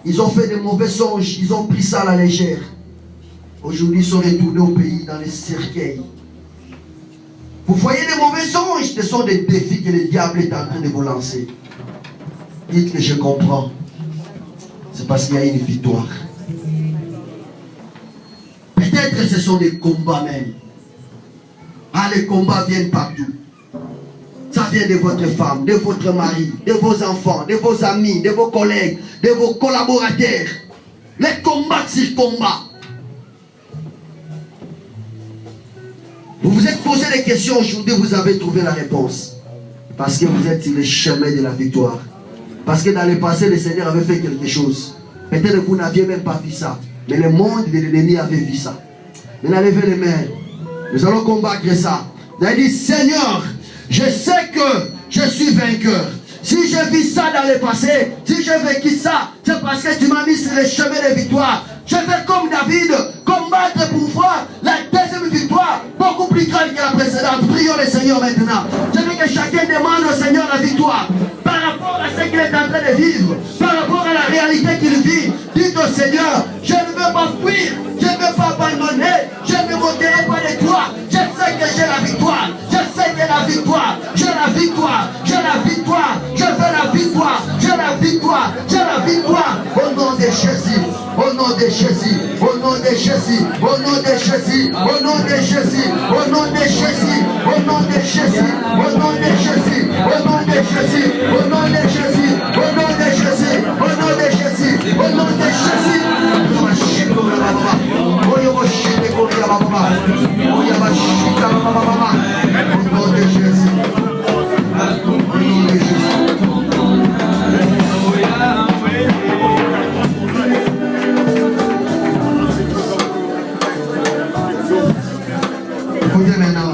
Ils ont fait des mauvais songes, ils ont pris ça à la légère. Aujourd'hui, ils sont retournés au pays dans les cercueils. Vous voyez des mauvais songes, ce sont des défis que le diable est en train de vous lancer. Dites que je comprends. C'est parce qu'il y a une victoire. Peut-être que ce sont des combats même. Ah, les combats viennent partout. Ça vient de votre femme, de votre mari, de vos enfants, de vos amis, de vos collègues, de vos collaborateurs. Les combats sur combats. Vous vous êtes posé des questions aujourd'hui, vous avez trouvé la réponse. Parce que vous êtes sur le chemin de la victoire. Parce que dans le passé, le Seigneur avait fait quelque chose. Peut-être que vous n'aviez même pas vu ça. Mais le monde de l'ennemi avait vu ça. Maintenant, levez les mains. Nous allons combattre ça. Vous avez dit, Seigneur, je sais que je suis vainqueur. Si je vis ça dans le passé, si j'ai vécu ça, c'est parce que tu m'as mis sur le chemin de victoire. Je fais comme David, combattre pour voir la deuxième victoire, beaucoup plus grande que la précédente. Prions le Seigneur maintenant. Je veux que chacun demande au Seigneur la victoire. Par rapport à ce qu'il est en train de vivre, par rapport à la réalité qu'il vit, dites au Seigneur, je ne veux pas fuir, je ne veux pas abandonner, je ne me moquerai pas de toi. Je sais que j'ai la victoire, je sais que la victoire, j'ai la victoire, j'ai la victoire, je veux la victoire, j'ai la victoire, j'ai la victoire. Au nom de Jésus, au nom de Jésus, au nom de Jésus, au nom de Jésus, au nom de Jésus, au nom de Jésus, au nom de Jésus, au nom de Jésus, au nom de Jésus, au nom de Jésus, au nom de Jésus, au nom de Jésus, au nom de Jésus. Au nom de Jésus. Écoutez maintenant.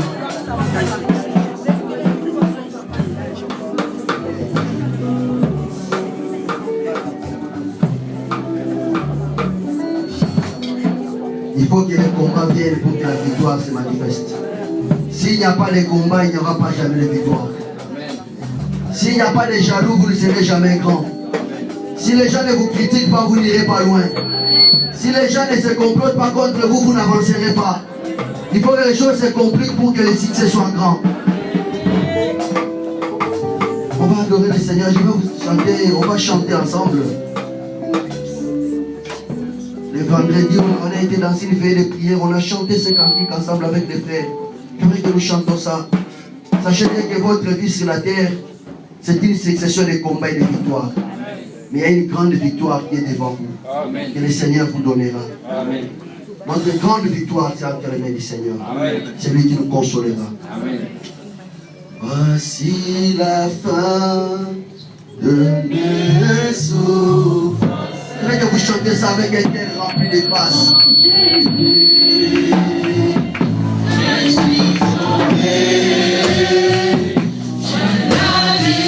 Il faut que les combats viennent pour que la victoire se manifeste. S'il n'y a pas de combat, il n'y aura pas jamais de victoire. S'il n'y a pas de jaloux, vous ne serez jamais grand. Si les gens ne vous critiquent pas, vous n'irez pas loin. Si les gens ne se complotent pas contre vous, vous n'avancerez pas. Il faut que les choses se compliquent pour que les succès soient grands. On va adorer le Seigneur. Je vais vous chanter, on va chanter ensemble. Le vendredi, on a été dans une veille de prière, on a chanté ce cantique ensemble avec les frères. J'aimerais que nous chantons ça. Sachez bien que votre vie sur la terre, c'est une succession de combats et de victoires. Mais il y a une grande victoire qui est devant vous. Amen. Que le Seigneur vous donnera. Amen. Notre grande victoire, c'est entre les mains du Seigneur. C'est lui qui nous consolera. Amen. Voici la fin de mes souffrances. J'aimerais que vous chantez ça avec un cœur rempli de grâce. Je suis sauvé. Je l'avais.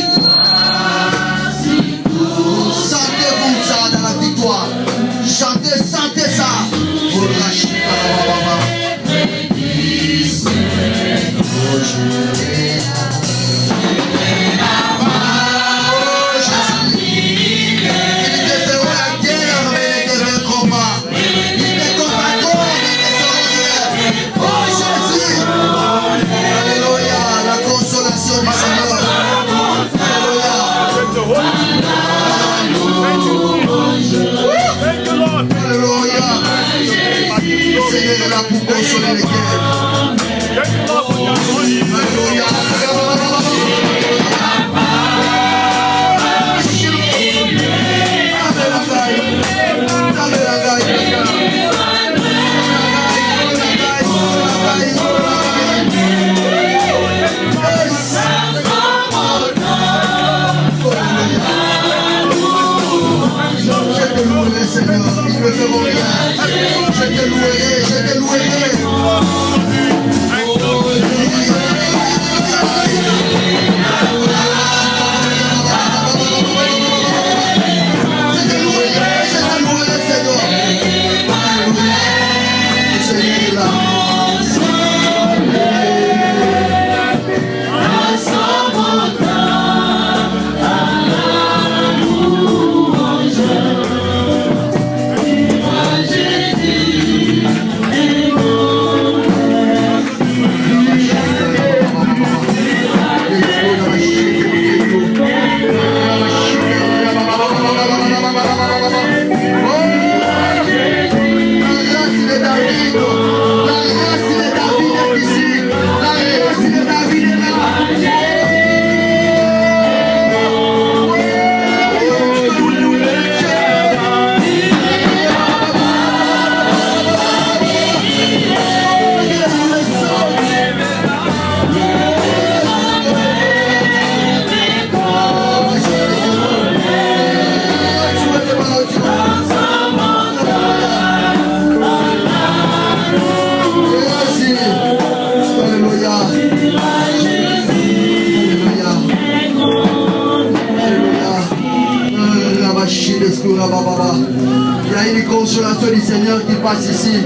Il y a une consolation du Seigneur qui passe ici.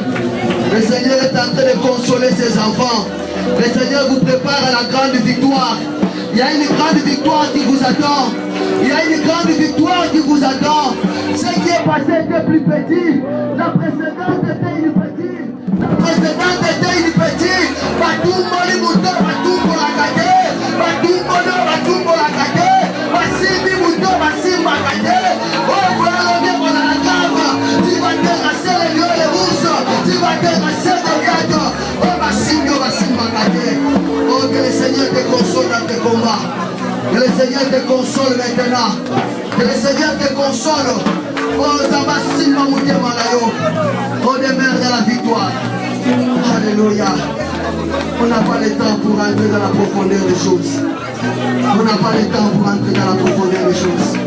Le Seigneur est en train de consoler ses enfants. Le Seigneur vous prépare à la grande victoire. Il y a une grande victoire qui vous attend. Il y a une grande victoire qui vous attend. Ce qui est passé était plus petit. La précédente était une petite. La précédente était une petite. Batumbo les moutons, batumbo la gâté. Batumbo no, batumbo la gâté. Basimbi mouton, basimba gâté. Oh, voilà le bien pour la grave. Tu vas terrasser les lions, les ours. Tu vas terrasser les gâteaux. Oh, basimbi, basimba gâté. Oh, que le Seigneur te console dans tes combats. Que le Seigneur te console maintenant. Que le Seigneur te console. Oh, Zabasimba Moutiema Layo. Oh, demeure dans la victoire. Alléluia. On n'a pas le temps pour entrer dans la profondeur des choses. On n'a pas le temps pour entrer dans la profondeur des choses.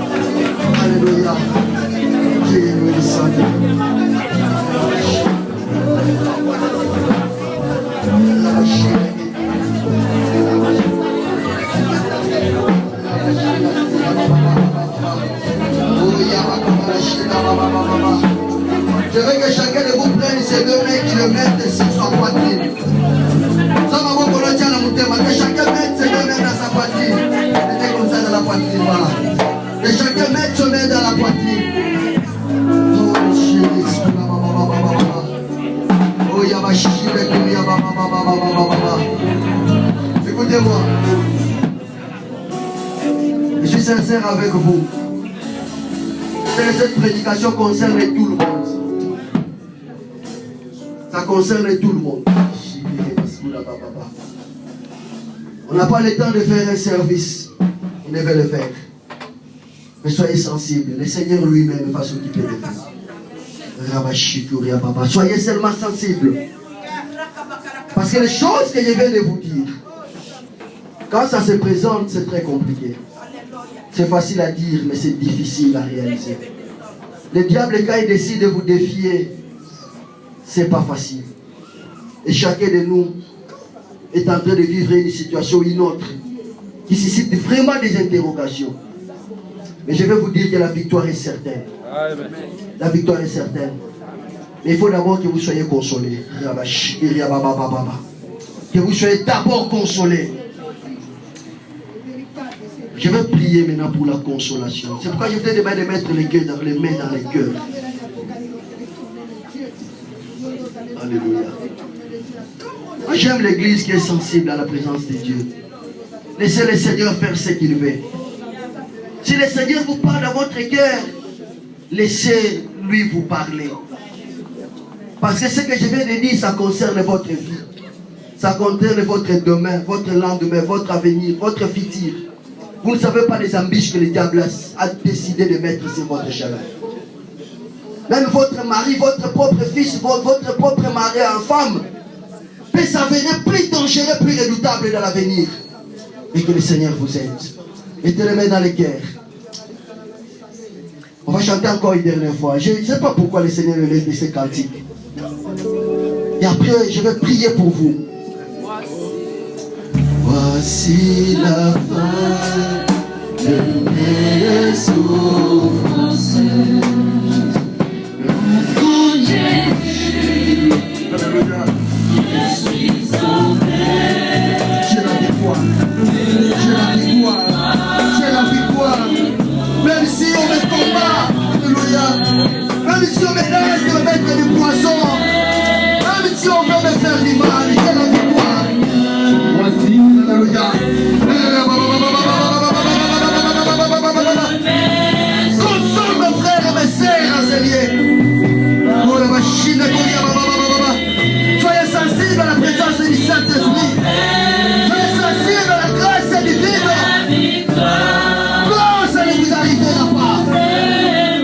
Alléluia. Dieu est le Seigneur. Je veux que chacun de vous prenne ces deux mains qui le mettent sur sa poitrine. Que chacun mette ses deux mains dans sa poitrine. Mettez comme ça dans la poitrine, voilà. Que chacun mette ses mains dans la poitrine. Oh, Jésus. Oh, écoutez-moi. Je suis sincère avec vous. Cette prédication concerne tout le monde. Ça concerne tout le monde. On n'a pas le temps de faire un service. On devait le faire. Mais soyez sensibles. Le Seigneur lui-même va s'occuper de vous. Soyez seulement sensibles. Parce que les choses que je viens de vous dire, quand ça se présente, c'est très compliqué. C'est facile à dire, mais c'est difficile à réaliser. Le diable, quand il décide de vous défier, c'est pas facile. Et chacun de nous est en train de vivre une situation ou une autre qui suscite vraiment des interrogations. Mais je vais vous dire que la victoire est certaine. La victoire est certaine. Mais il faut d'abord que vous soyez consolés. Que vous soyez d'abord consolés. Je vais prier maintenant pour la consolation. C'est pourquoi je vous demande de mettre les mains dans les cœurs. Alléluia. Moi j'aime l'église qui est sensible à la présence de Dieu. Laissez le Seigneur faire ce qu'il veut. Si le Seigneur vous parle dans votre cœur, laissez-lui vous parler. Parce que ce que je viens de dire, ça concerne votre vie. Ça concerne votre demain, votre lendemain, votre avenir, votre futur. Vous ne savez pas les ambitions que le diable a décidé de mettre sur votre chemin. Même votre mari, votre propre fils, votre propre mari en femme peut s'avérer plus dangereux, plus redoutable dans l'avenir. Et que le Seigneur vous aide. Mettez les mains dans les cœurs. On va chanter encore une dernière fois. Je ne sais pas pourquoi le Seigneur me laisse de ces cantiques. Et après, je vais prier pour vous. Voici la fin de mes souffrances. Mon Jésus, je suis sauvé. J'ai la victoire. J'ai la victoire. J'ai la victoire. Même si on me combat, alléluia. Même si on menace de me mettre du poison. Même si on veut me faire du mal, j'ai la victoire. Voici, alléluia. Consomme mes frères et mes sœurs, Seigneur. Oh la machine, soyez sensibles à la présence du Saint-Esprit. Soyez sensibles à la grâce divine. Non, ça ne vous arrivera pas.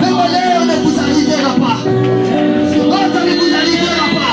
Le malheur ne vous arrivera pas. Non, ça ne vous arrivera pas.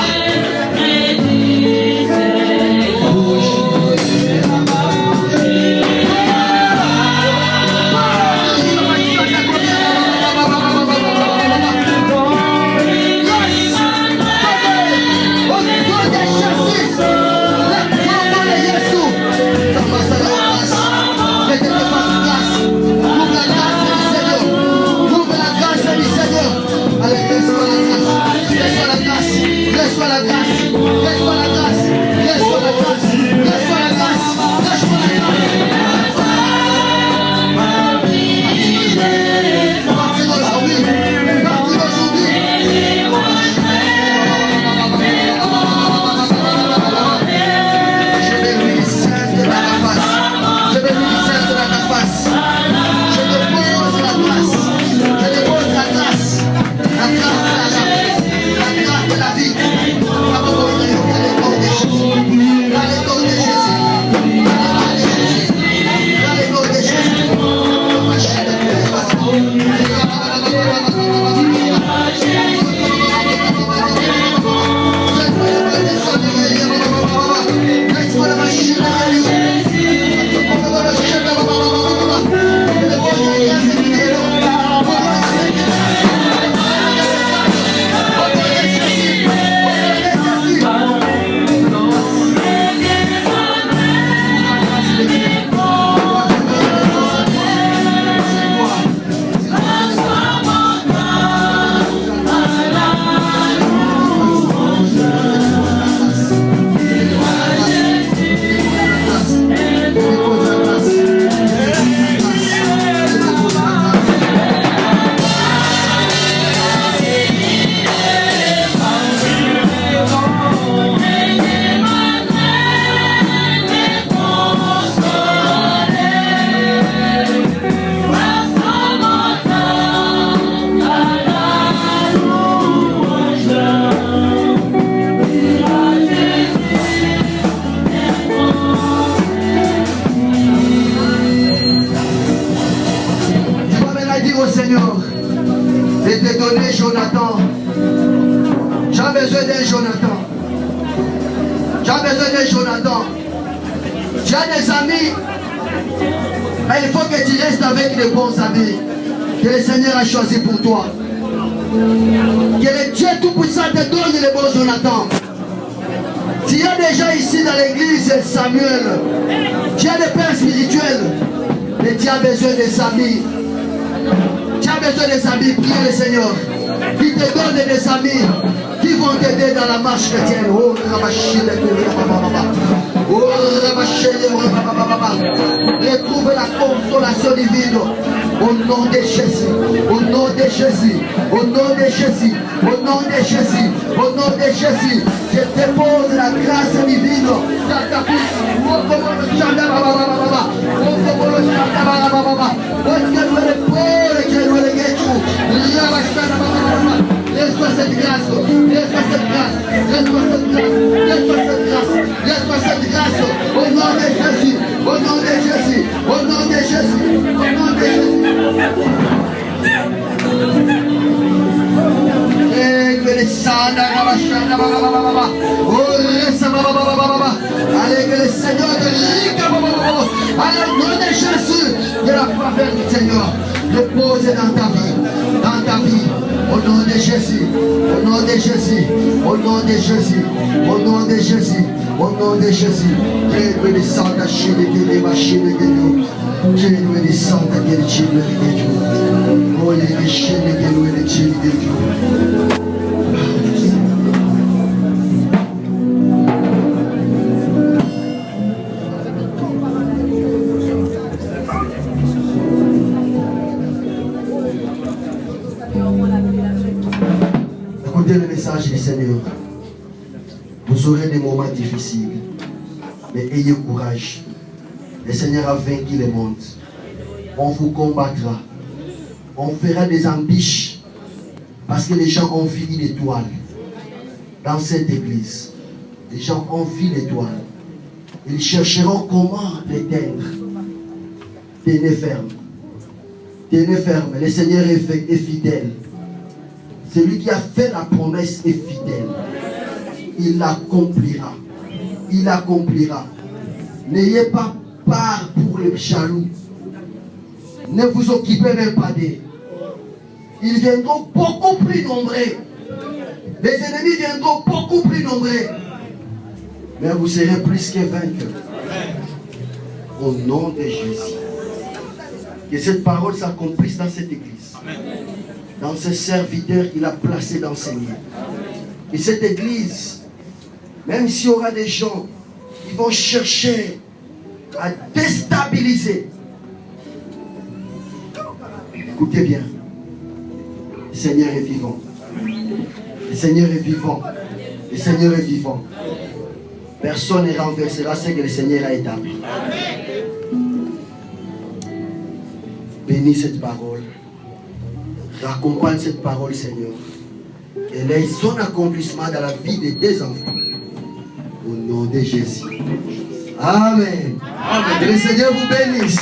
Choisi pour toi. Que le Dieu Tout-Puissant te donne les bons Jonathan. S'il y a des gens ici dans l'église Samuel, tu as des pères spirituels, mais tu as besoin des amis. Tu as besoin des amis, prie le Seigneur. Qui te donne des amis qui vont t'aider dans la marche chrétienne. Oh, retrouve la consolation divine. Au nom de Jésus, au nom de Jésus, au nom de Jésus, au nom de Jésus, au nom de Jésus, je te pose la grâce divine dans ta bouche. Reçois cette grâce, reçois cette grâce. Allez, que le Seigneur allez, au nom de Jésus, que la faveur du Seigneur repose dans ta vie, au nom de Jésus, au nom de Jésus, au nom de Jésus, au nom de Jésus, au nom de Jésus. Dieu nous descend à Chine de les machines de nous. Dieu nous descend à quel Chine de Dieu. Oh, les Chine de nous et les Chine de Dieu. Écoutez le message du Seigneur. Vous aurez des moments difficiles, mais ayez courage. Le Seigneur a vaincu le monde. On vous combattra. On fera des embûches parce que les gens ont vu une étoile dans cette église. Les gens ont vu l'étoile. Ils chercheront comment l'éteindre. Tenez ferme. Tenez ferme. Le Seigneur est fidèle. Celui qui a fait la promesse est fidèle. Il l'accomplira. Il l'accomplira. N'ayez pas peur pour les jaloux. Ne vous occupez même pas d'eux. Ils viendront beaucoup plus nombreux. Les ennemis viendront beaucoup plus nombreux. Mais vous serez plus que vainqueurs. Au nom de Jésus. Que cette parole s'accomplisse dans cette église. Dans ce serviteur qu'il a placé dans ses lieux. Et cette église, même s'il y aura des gens qui vont chercher à déstabiliser, écoutez bien, le Seigneur est vivant. Le Seigneur est vivant. Le Seigneur est vivant. Personne ne renversera ce que le Seigneur a établi. Bénis cette parole. Raccompagne cette parole, Seigneur. Elle ait son accomplissement dans la vie de tes enfants. Au nom de Jésus. Amen. Amen. Que le Seigneur vous bénisse.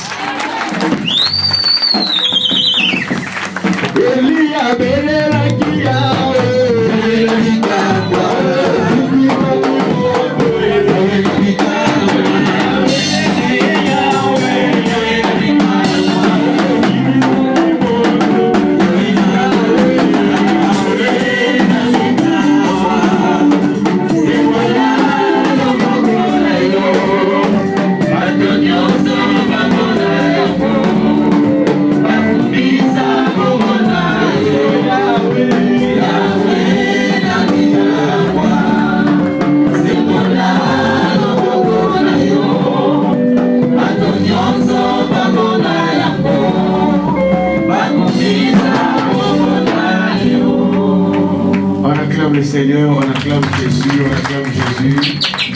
Le Seigneur, on acclame Jésus, on acclame Jésus,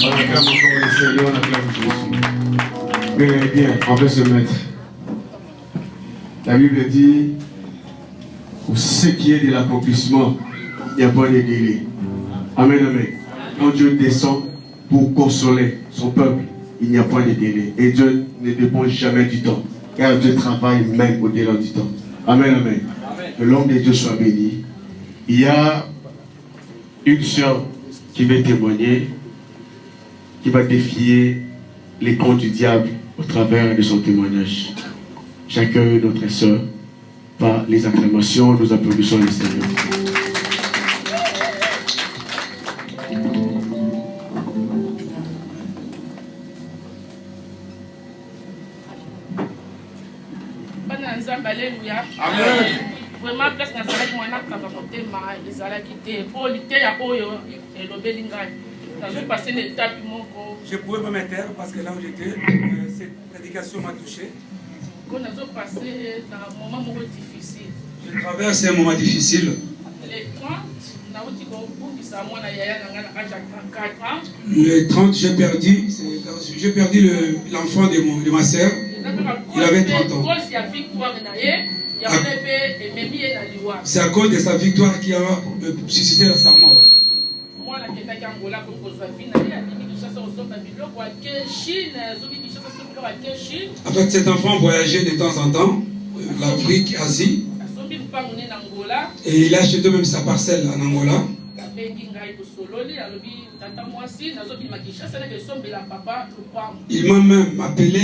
on acclame encore le Seigneur, on acclame Jésus. Mais bien, on peut se mettre. La Bible dit, pour ce qui est de l'accomplissement, il n'y a pas de délai. Amen, amen. Quand Dieu descend pour consoler son peuple, il n'y a pas de délai. Et Dieu ne dépend jamais du temps, car Dieu travaille même au-delà du temps. Amen, amen. Que l'homme de Dieu soit béni. Il y a une sœur qui va témoigner, qui va défier les comptes du diable au travers de son témoignage. Chacun notre sœur, par les acclamations, nous applaudissons le Seigneur. Alléluia. Amen. Vraiment, place Nazareth, moi, je suis je pouvais pas me taire parce que là où j'étais, cette prédication m'a touché. Je traverse un moment difficile. Le 30, j'ai perdu l'enfant de ma sœur. Il avait 30 ans. C'est à cause de sa victoire qui a suscité sa mort. En fait, cet enfant voyageait de temps en temps, l'Afrique, Asie, et il a acheté même sa parcelle en Angola. Il m'a même appelé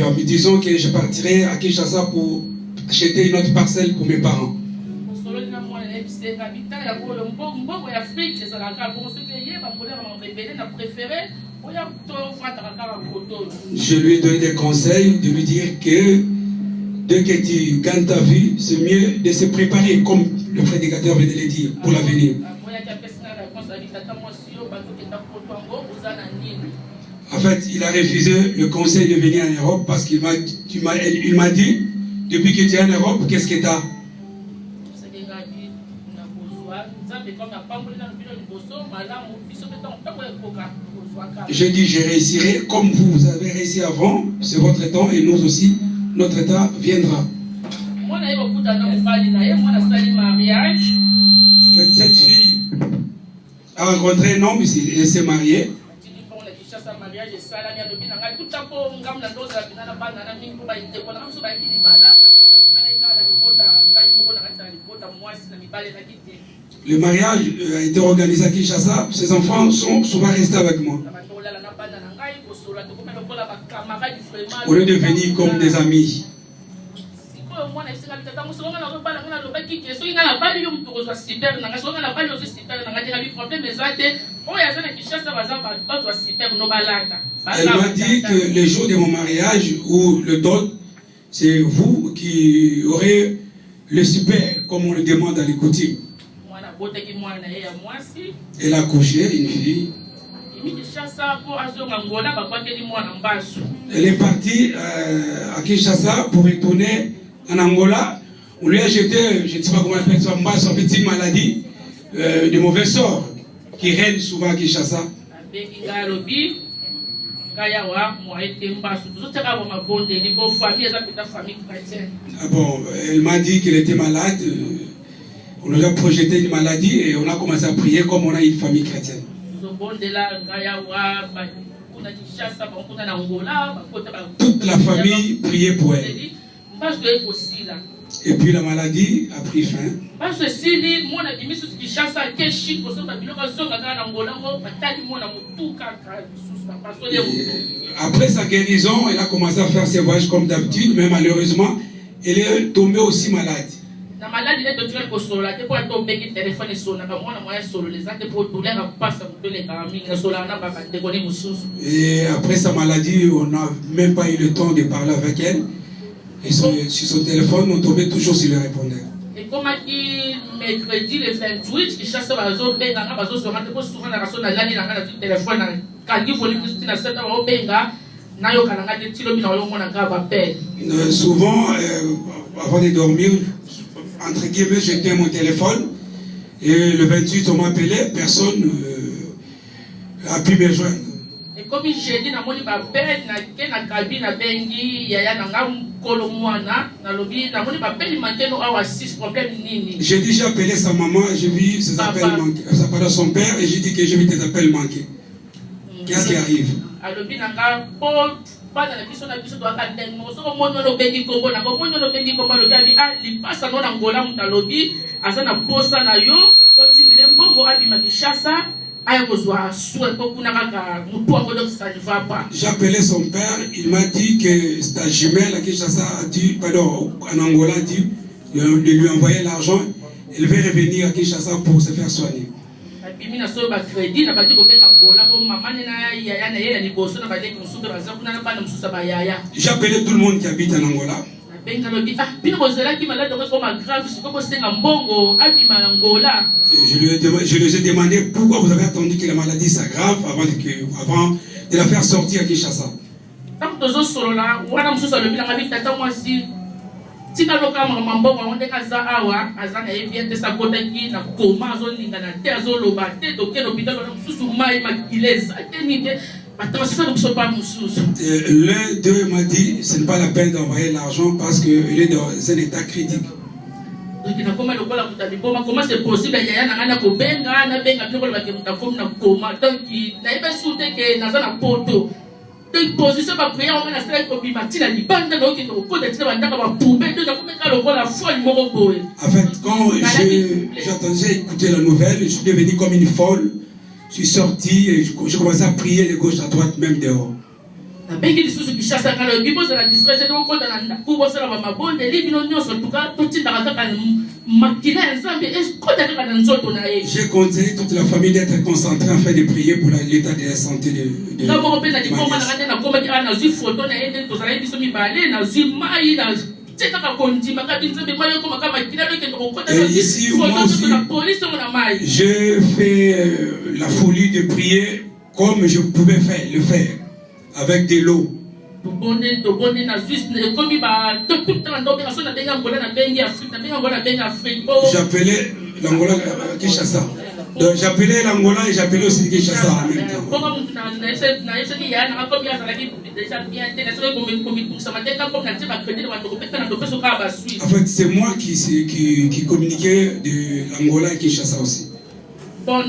en me disant que je partirai à Kinshasa pour acheter une autre parcelle pour mes parents. Je lui ai donné des conseils, de lui dire que dès que tu gagnes ta vie, c'est mieux de se préparer, comme le prédicateur venait de le dire, pour l'avenir. En fait, il a refusé le conseil de venir en Europe parce qu'il m'a dit, depuis que tu es en Europe, qu'est-ce que tu as? J'ai dit, je réussirai comme vous avez réussi avant, c'est votre temps et nous aussi, notre temps viendra. En fait, cette fille a rencontré un homme, elle s'est mariée. Le mariage a été organisé à Kinshasa. Ses enfants sont souvent restés avec moi. Au lieu de venir comme des amis. Elle m'a dit que le jour de mon mariage ou le dot, c'est vous qui aurez le super, comme on le demande dans les coutumes. Elle a accouché une fille. Elle est partie à Kinshasa pour retourner en Angola. On lui a jeté, je ne sais pas comment on appelle ça, une petite maladie de mauvais sort qui règne souvent à Kinshasa. Ah bon, elle m'a dit qu'elle était malade. On lui a projeté une maladie et on a commencé à prier comme on a une famille chrétienne. Toute la famille priait pour elle. Et puis la maladie a pris fin. Après sa guérison, elle a commencé à faire ses voyages comme d'habitude, mais malheureusement, elle est tombée aussi malade. Et après sa maladie, on n'a même pas eu le temps de parler avec elle. Et sur son téléphone, on tombait toujours sur le répondeur. Et comme a dit mercredi le 28, il chasse bazo benga bazo se rendre pour souvent la raison na lani na ngana téléphone quand il faut lui dire na seta ba benga na yo kana ngati tilo bina yo mona ka ba père. Souvent avant de dormir, entre guillemets, j'éteins mon téléphone et le 28 on m'appelait, personne a pu me joindre. Et comme j'ai dit, j'ai déjà appelé sa maman, j'ai vu ses appels manqués, ça parlait son père et j'ai dit que j'ai vu tes appels manqués. Qu'est-ce qui arrive? J'ai appelé son père, il m'a dit que sa jumelle à Kinshasa a dit, pardon, en Angola a dit de lui envoyer l'argent, elle veut revenir à Kinshasa pour se faire soigner. J'ai appelé tout le monde qui habite en Angola. Je lui ai demandé pourquoi vous avez attendu que la maladie s'aggrave avant de la faire sortir à Kinshasa. L'un d'eux m'a dit ce n'est pas la peine d'envoyer l'argent parce qu'il est dans un état critique. Comment c'est possible? En fait, quand j'ai écouté la nouvelle, je suis devenu comme une folle. Je suis sorti et je commençais à prier de gauche à droite, même dehors. J'ai conseillé toute la famille d'être concentrée afin de prier pour l'état de la santé de et ici, moi aussi, je fais la folie de prier comme je pouvais le faire, avec de l'eau. J'appelais l'Angola Kinshasa. Donc j'appelais l'Angola et j'appelais aussi Kinshasa en même temps. En fait, c'est moi qui communiquais de l'Angola et Kinshasa aussi. Bon,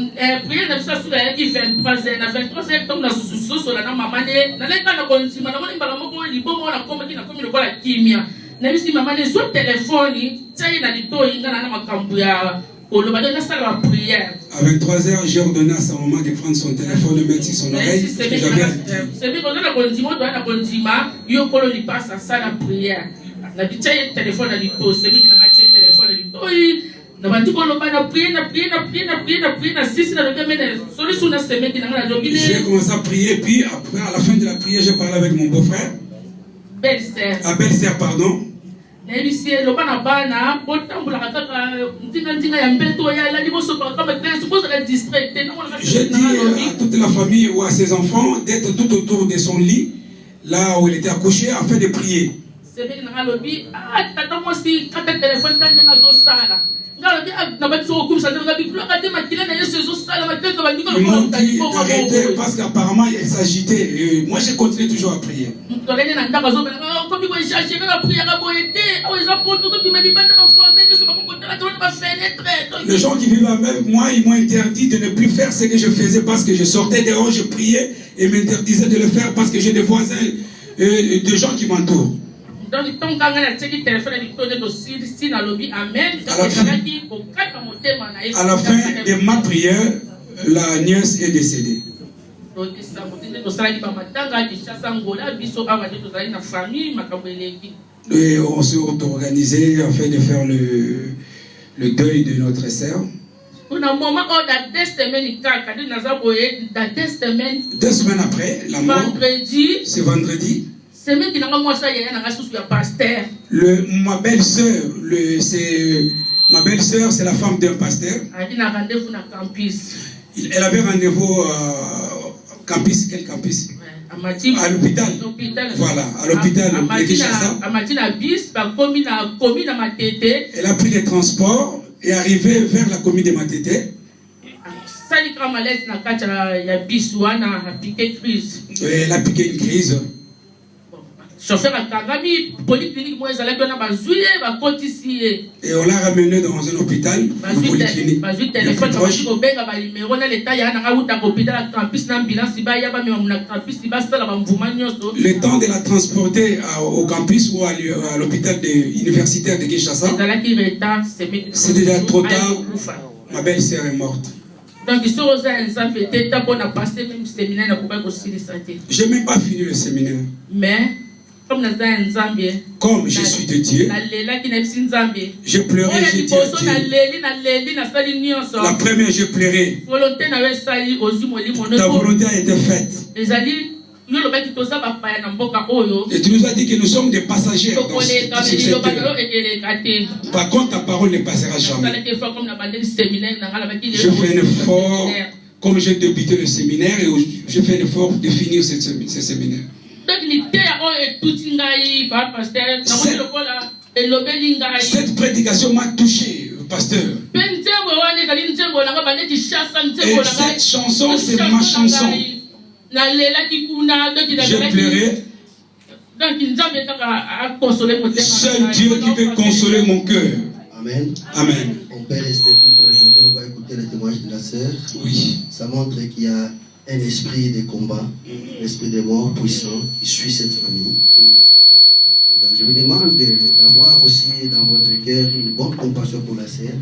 prière de ça sur la 23h, na 23h comme na susu la na mama ne na leka na kontima na moni mbala moko libomo na koma kina komi lokola kimia na bisi mama ne zo telefoni tsayi na litoyi ngana na makambu ya koloba na sala la prière. À 23h, j'ai ordonné à sa maman de prendre son téléphone, de mettre sur son oreille. C'est bien qu'on a kontima doit na kontima yo kolo li passe à ça la prière. Na bitsayi téléphone na lito, c'est bien que na tsayi téléphone na litoyi. J'ai commencé à prier, puis après, à la fin de la prière, j'ai parlé avec mon beau-frère. Belle-sœur, pardon. Je dis à toute la famille ou à ses enfants d'être tout autour de son lit, là où il était accouché, afin de prier. Ils m'ont dit d'arrêter parce qu'apparemment il s'agitait. Moi j'ai continué toujours à prier. Les gens qui vivaient avec moi, ils m'ont interdit de ne plus faire ce que je faisais parce que je sortais dehors, je priais et m'interdisaient de le faire parce que j'ai des voisins, des gens qui m'entourent. Donc, à la fin de ma prière, la nièce est décédée. Et on s'est organisé afin de faire le deuil de notre sœur. 2 semaines après la mort, c'est vendredi. Ma belle-sœur, c'est la femme d'un pasteur. Elle avait rendez-vous au campus. Quel campus? À l'hôpital. Voilà, à l'hôpital de Kinshasa. Elle a pris les transports et est arrivée vers la commune de Matete. Elle a piqué une crise. Et on l'a ramené dans un hôpital, une polyclinique. Le temps de la transporter au campus ou à l'hôpital universitaire de Kinshasa, c'était déjà trop tard. Ma belle-sœur est morte. Donc, je n'ai même pas fini le séminaire. Mais comme je suis de Dieu, je pleurais, j'ai dit à Dieu. La première, je pleurais. Ta volonté a été faite. Et tu nous as dit que nous sommes des passagers dans cette terre. Par contre, ta parole ne passera jamais. Je fais un effort, comme j'ai débuté le séminaire, et je fais un effort de finir ce séminaire. Cette prédication m'a touché, pasteur. Et cette chanson, c'est ma chanson. J'ai pleuré. Seul Dieu qui peut consoler mon cœur. Amen. Amen. On peut rester toute la journée, on va écouter le témoignage de la sœur. Oui. Ça montre qu'il y a un esprit de combat, un esprit de mort puissant qui suit cette famille. Donc, je vous demande d'avoir aussi dans votre cœur une bonne compassion pour la sœur.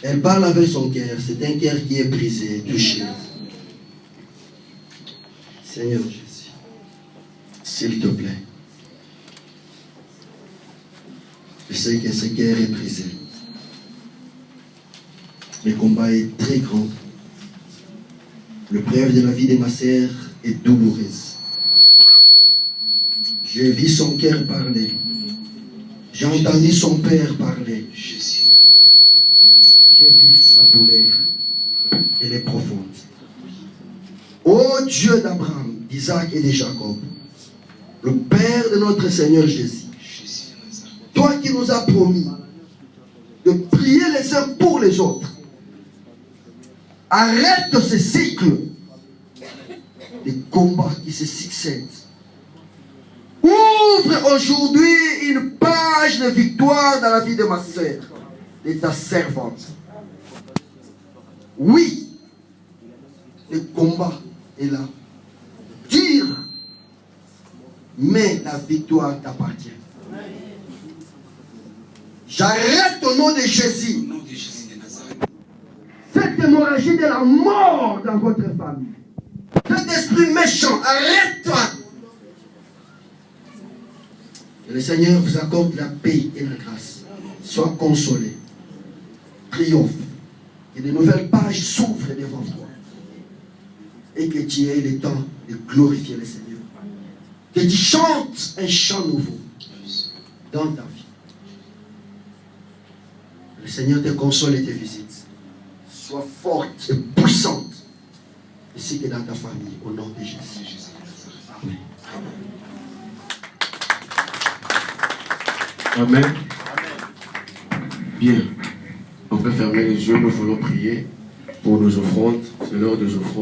Elle parle avec son cœur. C'est un cœur qui est brisé, touché. Seigneur Jésus, s'il te plaît. Je sais que ce cœur est brisé. Le combat est très grand. L'épreuve de la vie de ma sœur est douloureuse. J'ai vu son cœur parler. J'ai entendu son père parler. J'ai vu sa douleur. Elle est profonde. Ô Dieu d'Abraham, d'Isaac et de Jacob, le Père de notre Seigneur Jésus, toi qui nous as promis de prier les uns pour les autres, arrête ce cycle de combats qui se succèdent. Ouvre aujourd'hui une page de victoire dans la vie de ma sœur, de ta servante. Oui, le combat est là. Dur, mais la victoire t'appartient. J'arrête au nom de Jésus cette hémorragie de la mort dans votre famille. Cet esprit méchant, arrête-toi. Que le Seigneur vous accorde la paix et la grâce. Sois consolé. Triomphe. Que de nouvelles pages s'ouvrent devant toi. Et que tu aies le temps de glorifier le Seigneur. Que tu chantes un chant nouveau dans ta vie. Le Seigneur te console et te visite. Sois forte et puissante. Ici que dans ta famille, au nom de Jésus. Amen. Amen. Bien. On peut fermer les yeux, nous voulons prier pour nos offrandes. C'est l'heure des offrandes.